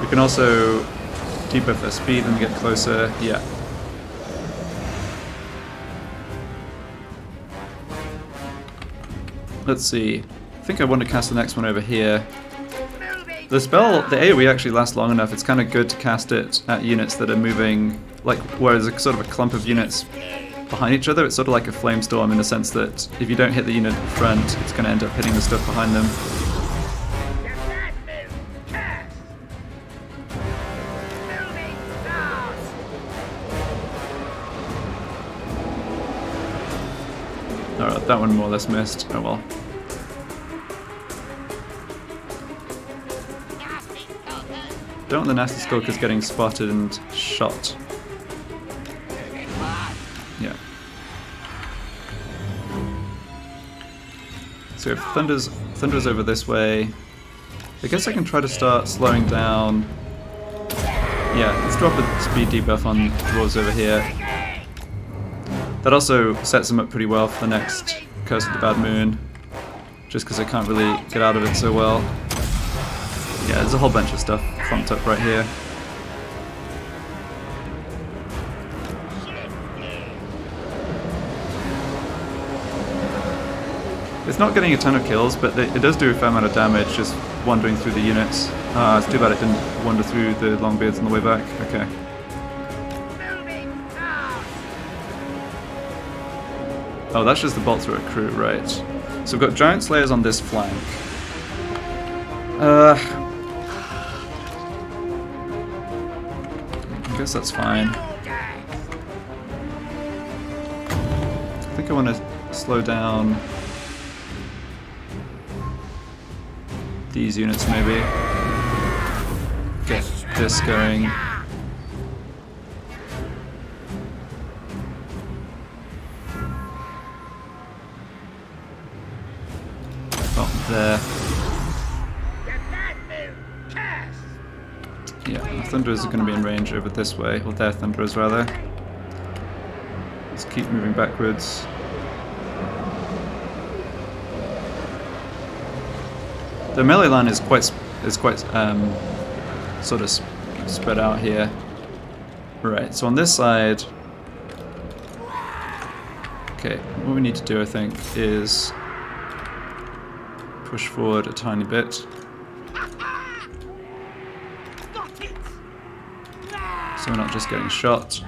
We can also debuff their speed when we get closer. Yeah. Let's see. I think I want to cast the next one over here. The spell, the AoE actually lasts long enough. It's kind of good to cast it at units that are moving, like where there's a sort of a clump of units behind each other. It's sort of like a flame storm in the sense that if you don't hit the unit in front, it's going to end up hitting the stuff behind them. Alright, that one more or less missed. Oh well. Don't want the nasty Skulkers getting spotted and shot. Yeah. So if Thunder's over this way, I guess I can try to start slowing down. Yeah, let's drop a speed debuff on Dwarves over here. That also sets them up pretty well for the next Curse of the Bad Moon, just because I can't really get out of it so well. Yeah, there's a whole bunch of stuff clumped up right here. It's not getting a ton of kills, but it does do a fair amount of damage just wandering through the units. Ah, it's too bad it didn't wander through the Longbeards on the way back. Okay. Oh, that's just the bolt thrower crew, right. So we've got Giant Slayers on this flank. I guess that's fine. I think I want to slow down these units maybe. Get this going. There. Yeah, the Thunderers are going to be in range over this way, or their Thunderers rather. Let's keep moving backwards. The melee line is quite sort of spread out here. Right, so on this side, okay, what we need to do I think is push forward a tiny bit. So we're not just getting shot.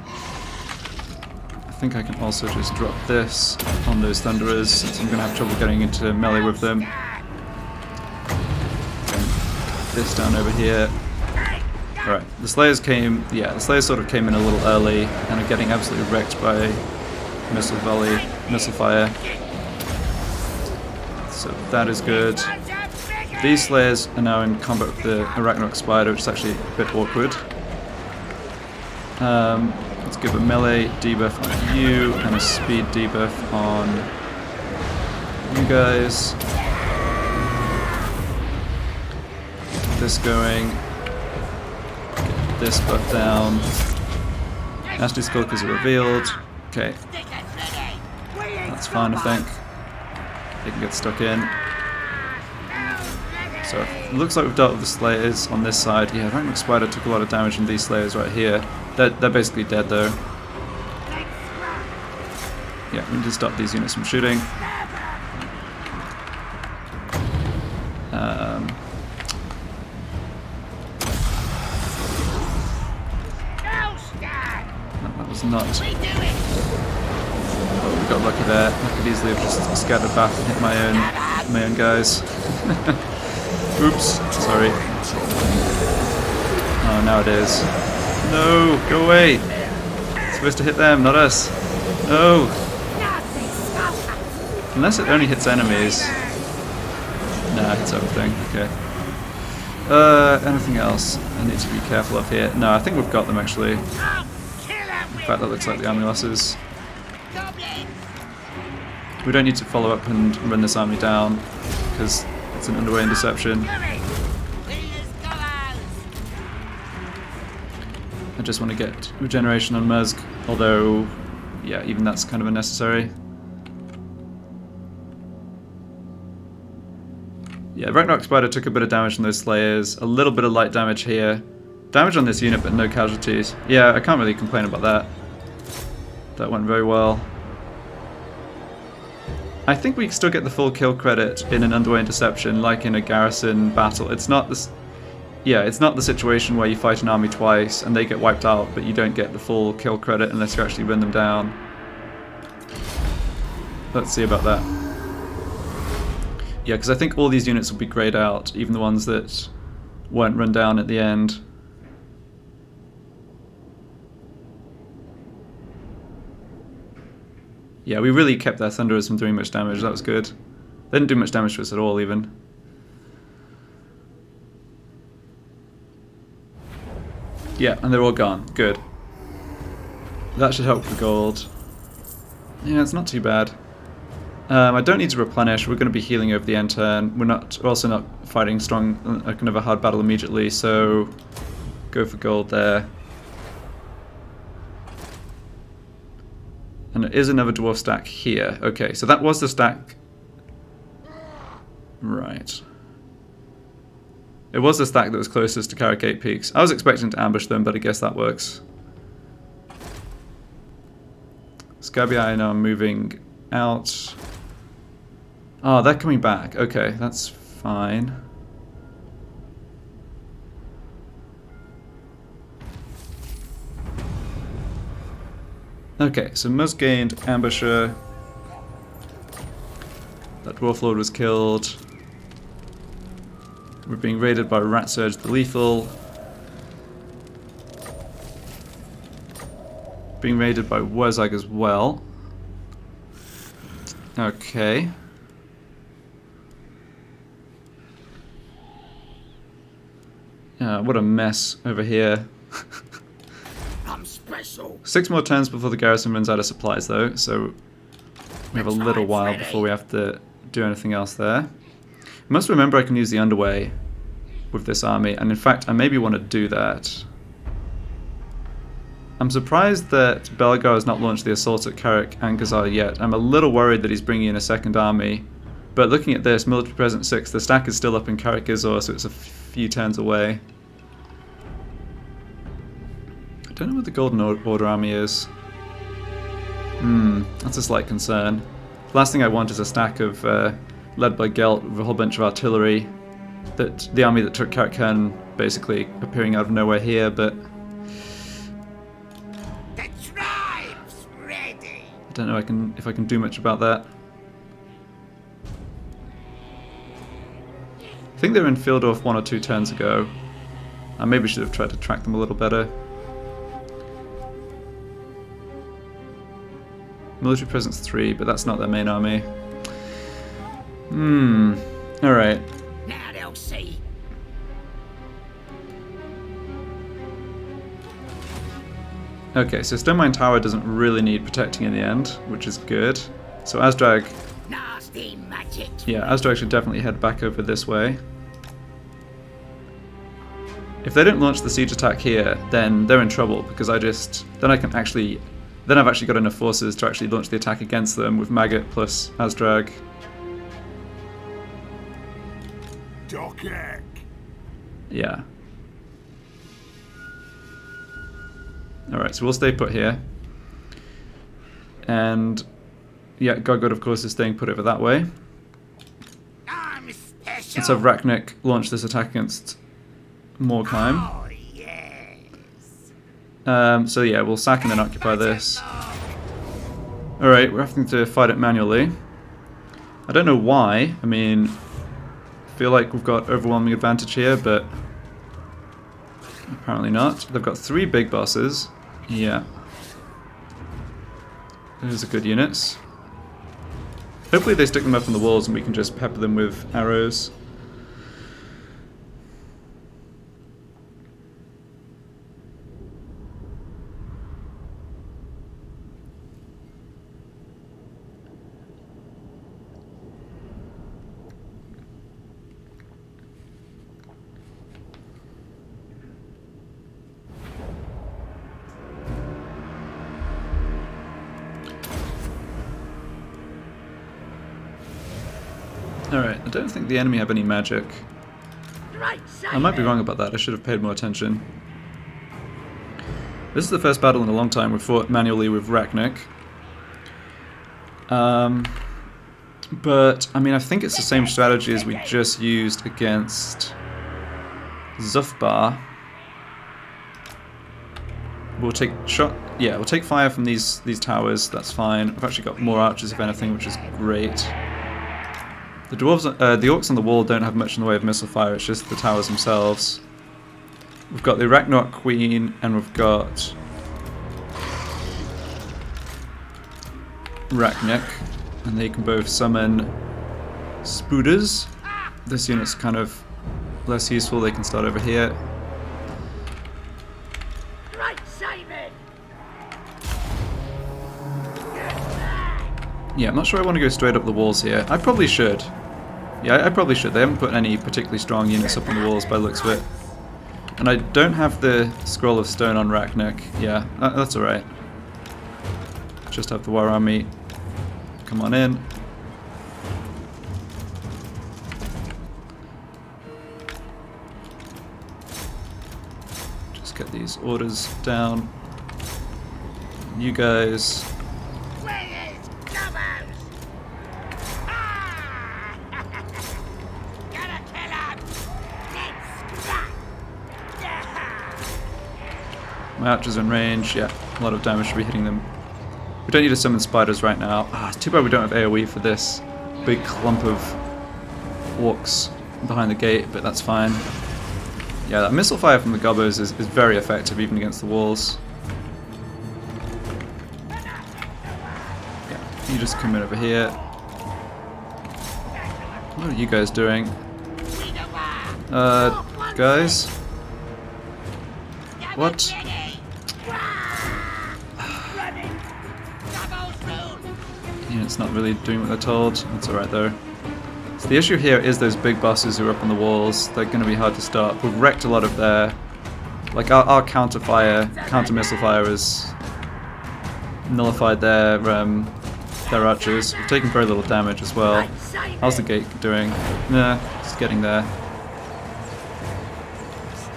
I think I can also just drop this on those Thunderers since I'm going to have trouble getting into melee with them. This down over here. Alright, the Slayers came, yeah, the Slayers sort of came in a little early and are getting absolutely wrecked by missile volley, missile fire. So that is good. These Slayers are now in combat with the Arachnarok Spider, which is actually a bit awkward. Let's give a melee debuff on you and a speed debuff on you guys. Get this going. Get this buff down. Nasty Skulkers are revealed. Okay. That's fine, I think. They can get stuck in. So it looks like we've dealt with the Slayers on this side. Yeah, Arachnarok Spider took a lot of damage from these Slayers right here. They're basically dead though. Yeah, we need to stop these units from shooting. That was not. Oh, we got lucky there. I could easily have just scattered back and hit my own guys. Oops, sorry. Oh, now it is. No, go away. It's supposed to hit them, not us. No. Unless it only hits enemies. Nah, it hits everything. Okay. Anything else I need to be careful of here? No, I think we've got them actually. In fact, that looks like the army losses. We don't need to follow up and run this army down because it's an underway interception. I just want to get regeneration on Mursk, although, yeah, even that's kind of unnecessary. Yeah, Arachnarok Spider took a bit of damage from those Slayers, a little bit of light damage here. Damage on this unit, but no casualties. Yeah, I can't really complain about that. That went very well. I think we still get the full kill credit in an underway interception, like in a garrison battle. It's not this. Yeah, it's not the situation where you fight an army twice and they get wiped out, but you don't get the full kill credit unless you actually run them down. Let's see about that. Yeah, because I think all these units will be grayed out, even the ones that weren't run down at the end. Yeah, we really kept their Thunderers from doing much damage. That was good. They didn't do much damage to us at all, even. Yeah, and they're all gone. Good. That should help for gold. Yeah, it's not too bad. I don't need to replenish. We're going to be healing over the end turn. We're also not fighting strong, kind of a hard battle immediately, so go for gold there. And there is another dwarf stack here. Okay, so that was the stack. Right. It was the stack that was closest to Karak 8 Peaks. I was expecting to ambush them, but I guess that works. Scabby Eye now moving out. Oh, they're coming back. Okay, that's fine. Okay, so Muz gained Ambusher. That Dwarf Lord was killed. We're being raided by Rat Surge the Lethal. Being raided by Wurzag as well. Okay. What a mess over here. I'm special. 6 more turns before the garrison runs out of supplies though, so we have a little while before we have to do anything else there. I must remember I can use the underway with this army, and in fact I maybe want to do that. I'm surprised that Belgar has not launched the assault at Karaz Angazhar yet. I'm a little worried that he's bringing in a second army, but looking at this, military presence 6, the stack is still up in Karaz Angazhar, so it's a few turns away. I don't know what the Golden Order army is. That's a slight concern. Last thing I want is a stack of led by Gelt with a whole bunch of artillery. That the army that took Karak basically appearing out of nowhere here, but The tribe's ready. I don't know if I can do much about that. I think they were in Fieldorf 1 or 2 turns ago. I maybe should have tried to track them a little better. Military presence 3, but that's not their main army. Alright. Now they'll see. Okay, so Stone Mine Tower doesn't really need protecting in the end, which is good. So Azdrag, Nasty magic. yeah, Azdrag should definitely head back over this way. If they don't launch the siege attack here, then they're in trouble, because then I've actually got enough forces to actually launch the attack against them with Maggot plus Azdrag. Dokek. Yeah. Alright, so we'll stay put here. And yeah, Gogod of course is staying put over that way. I'm special. Let's have Rachnik launch this attack against Morkheim. Oh, yes. So yeah, we'll sack and then occupy this. Alright, we're having to fight it manually. I don't know why. I mean, I feel like we've got overwhelming advantage here, but apparently not. They've got 3 big bosses. Yeah. Those are good units. Hopefully they stick them up on the walls and we can just pepper them with arrows. Alright, I don't think the enemy have any magic. Right, I might be wrong about that, I should have paid more attention. This is the first battle in a long time we've fought manually with Arachnarok. But, I mean, I think it's the same strategy as we just used against Zufbar. We'll take we'll take fire from these towers, that's fine. We've actually got more archers if anything, which is great. The dwarves, the orcs on the wall don't have much in the way of missile fire, it's just the towers themselves. We've got the Arachnarok Queen, and we've got Arachnarok, and they can both summon Spooders. This unit's kind of less useful, they can start over here. Right, Simon. Yeah, I'm not sure I want to go straight up the walls here. I probably should. Yeah, I probably should. They haven't put any particularly strong units up on the walls by the looks of it. And I don't have the Scroll of Stone on Arachnarok. Yeah, that's alright. Just have the War Army come on in. Just get these orders down. You guys. Where is Gobbos? Ah! Gotta kill him. Let's scrap. My archers are in range. Yeah, a lot of damage should be hitting them. We don't need to summon spiders right now. Ah, it's too bad we don't have AoE for this big clump of orcs behind the gate, but that's fine. Yeah, that missile fire from the Gobbos is very effective even against the walls. Yeah, you just come in over here. What are you guys doing? Guys? What? It's not really doing what they're told. That's alright though. So the issue here is those big bosses who are up on the walls. They're going to be hard to stop. We've wrecked a lot of their... Like our counter missile fire has nullified their archers. We've taken very little damage as well. How's the gate doing? Nah, it's getting there.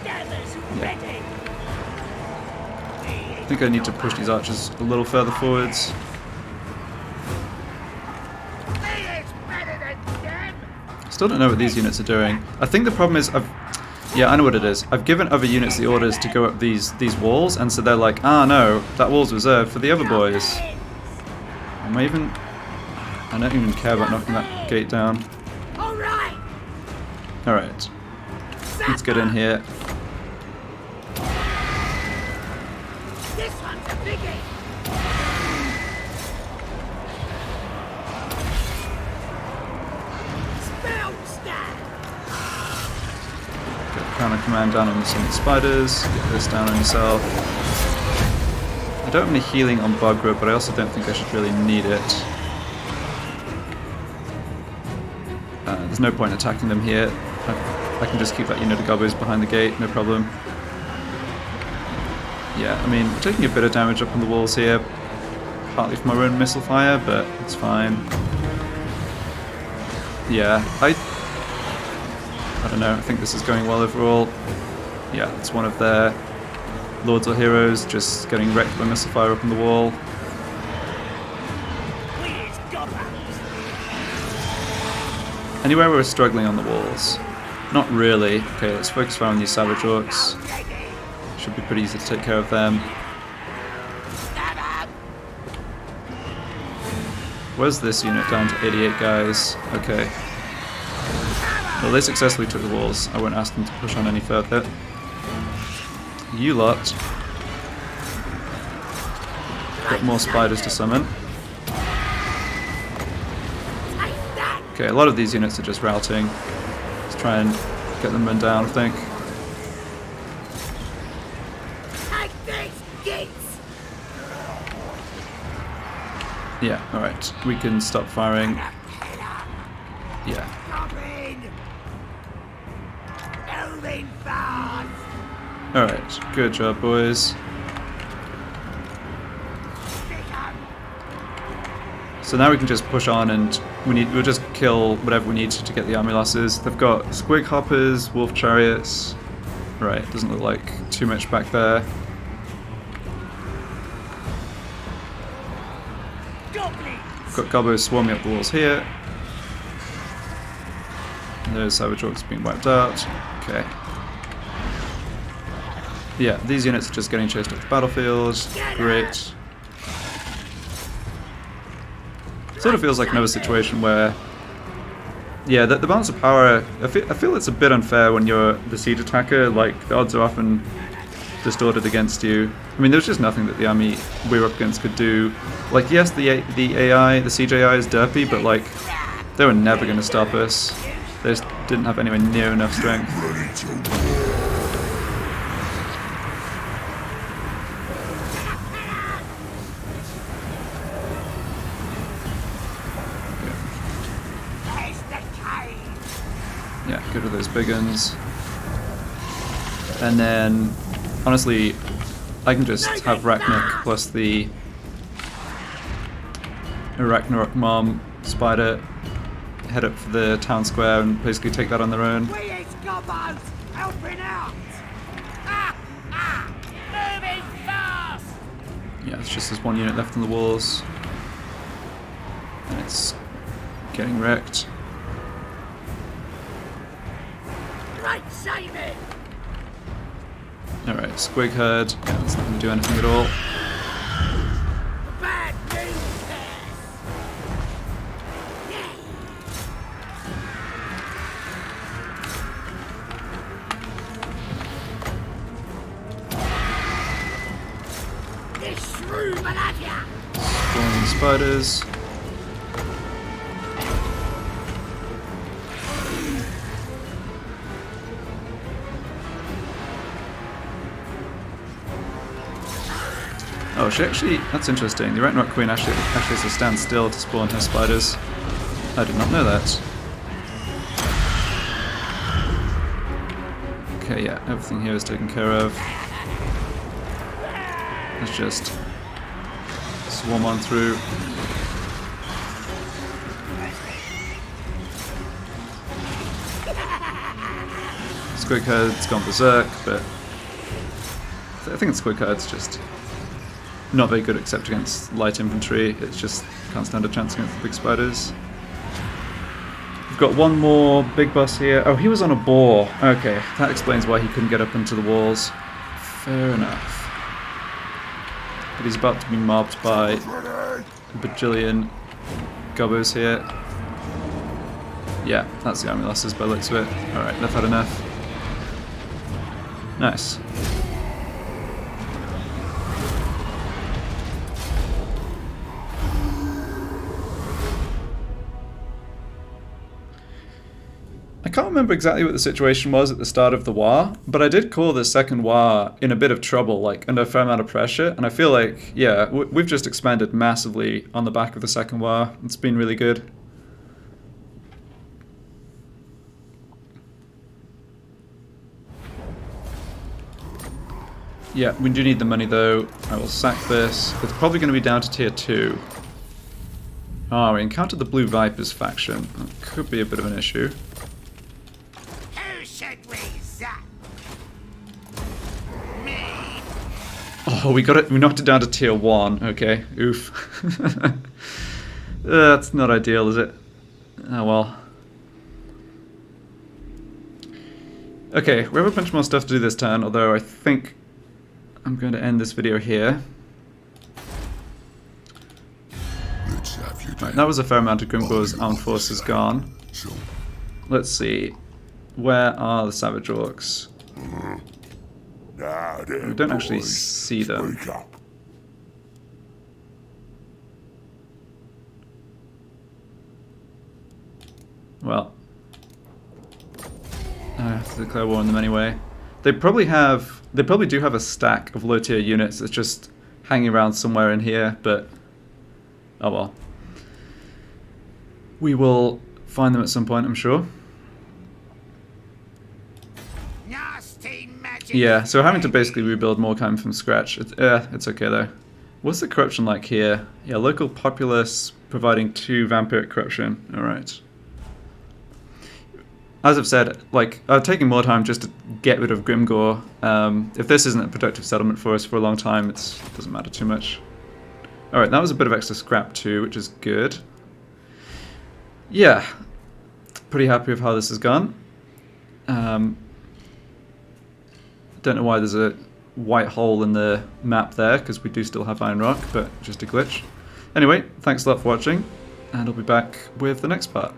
Yeah. I think I need to push these archers a little further forwards. Still don't know what these units are doing. I think the problem is yeah, I know what it is. I've given other units the orders to go up these walls, and so they're like, ah no, that wall's reserved for the other boys. I don't even care about knocking that gate down. Alright. Let's get in here. This one's a biggie. Counter command down on some spiders, get this down on yourself. I don't have any healing on Boggrub, but I also don't think I should really need it. There's no point attacking them here. I can just keep that unit of Gobbos behind the gate, no problem. Yeah, I mean, we're taking a bit of damage up on the walls here, partly from our own missile fire, but it's fine. Yeah, I don't know, I think this is going well overall. Yeah, it's one of their lords or heroes just getting wrecked by missile fire up on the wall. Anywhere we're struggling on the walls? Not really. Okay, let's focus fire on these savage orcs. Should be pretty easy to take care of them. Where's this unit down to 88 guys? Okay. Well, they successfully took the walls. I won't ask them to push on any further. You lot. Got more spiders to summon. Okay, a lot of these units are just routing. Let's try and get them run down, I think. Yeah, alright. We can stop firing. Yeah. Alright, good job, boys. So now we can just push on, and we'll just kill whatever we need to get the army losses. They've got squig hoppers, wolf chariots. Right, doesn't look like too much back there. Got gobos swarming up the walls here. Those savage orcs being wiped out. Okay. Yeah, these units are just getting chased off the battlefield. Great. Sort of feels like another situation where, yeah, the balance of power, I feel it's a bit unfair when you're the siege attacker. Like, the odds are often distorted against you. I mean, there's just nothing that the army we're up against could do. Like, yes, the AI, the siege AI is derpy, but like, they were never going to stop us. They just didn't have anywhere near enough strength. Yeah, get rid of those big uns. And then, honestly, I can just have Arachnarok plus the Arachnarok Mom Spider head up for the town square and basically take that on their own. We is gobos helping out. Moving fast. Yeah, it's just this one unit left on the walls. And it's getting wrecked. Right, save it. Alright, squig herd. Yeah, it's not going to do anything at all. Bad news bears. This shrew maladia. Goblin spiders. Oh, she actually, that's interesting. The Arachnarok Queen actually has to stand still to spawn her spiders. I did not know that. Okay, yeah, everything here is taken care of. Let's just swarm on through. Squig herd's gone berserk, but I think Squig herd's just not very good except against light infantry. It's just can't stand a chance against the big spiders. We've got one more big boss here. Oh, he was on a boar. Okay, that explains why he couldn't get up into the walls. Fair enough. But he's about to be mobbed by a bajillion gobos here. Yeah, that's the army losses by the looks of it. Alright, they've had enough. Nice. I can't remember exactly what the situation was at the start of the war, but I did call the second war in a bit of trouble, like under a fair amount of pressure, and I feel like, yeah, we've just expanded massively on the back of the second war. It's been really good. Yeah, we do need the money though. I will sack this. It's probably going to be down to tier 2. Oh, we encountered the Blue Vipers faction. That could be a bit of an issue. Who should we zap? Me. Oh, we got it. We knocked it down to tier 1. Okay, oof. That's not ideal, is it? Oh well. Okay, we have a bunch more stuff to do this turn, although I think I'm going to end this video here. Right, that was a fair amount of Grimgor's armed forces gone. Let's see. Where are the Savage Orcs? We don't actually see them. Well, I have to declare war on them anyway. They probably do have a stack of low tier units that's just hanging around somewhere in here, but oh well. We will find them at some point, I'm sure. Nasty magic. Yeah, so having to basically rebuild Morkheim from scratch. It's okay though. What's the corruption like here? Yeah, local populace providing 2 vampiric corruption. Alright. as I've said, like, I've taken more time just to get rid of Grimgore. If this isn't a productive settlement for us for a long time, it doesn't matter too much. Alright, that was a bit of extra scrap too, which is good. Yeah, pretty happy with how this has gone. Don't know why there's a white hole in the map there, because we do still have Iron Rock, but just a glitch. Anyway, thanks a lot for watching, and I'll be back with the next part.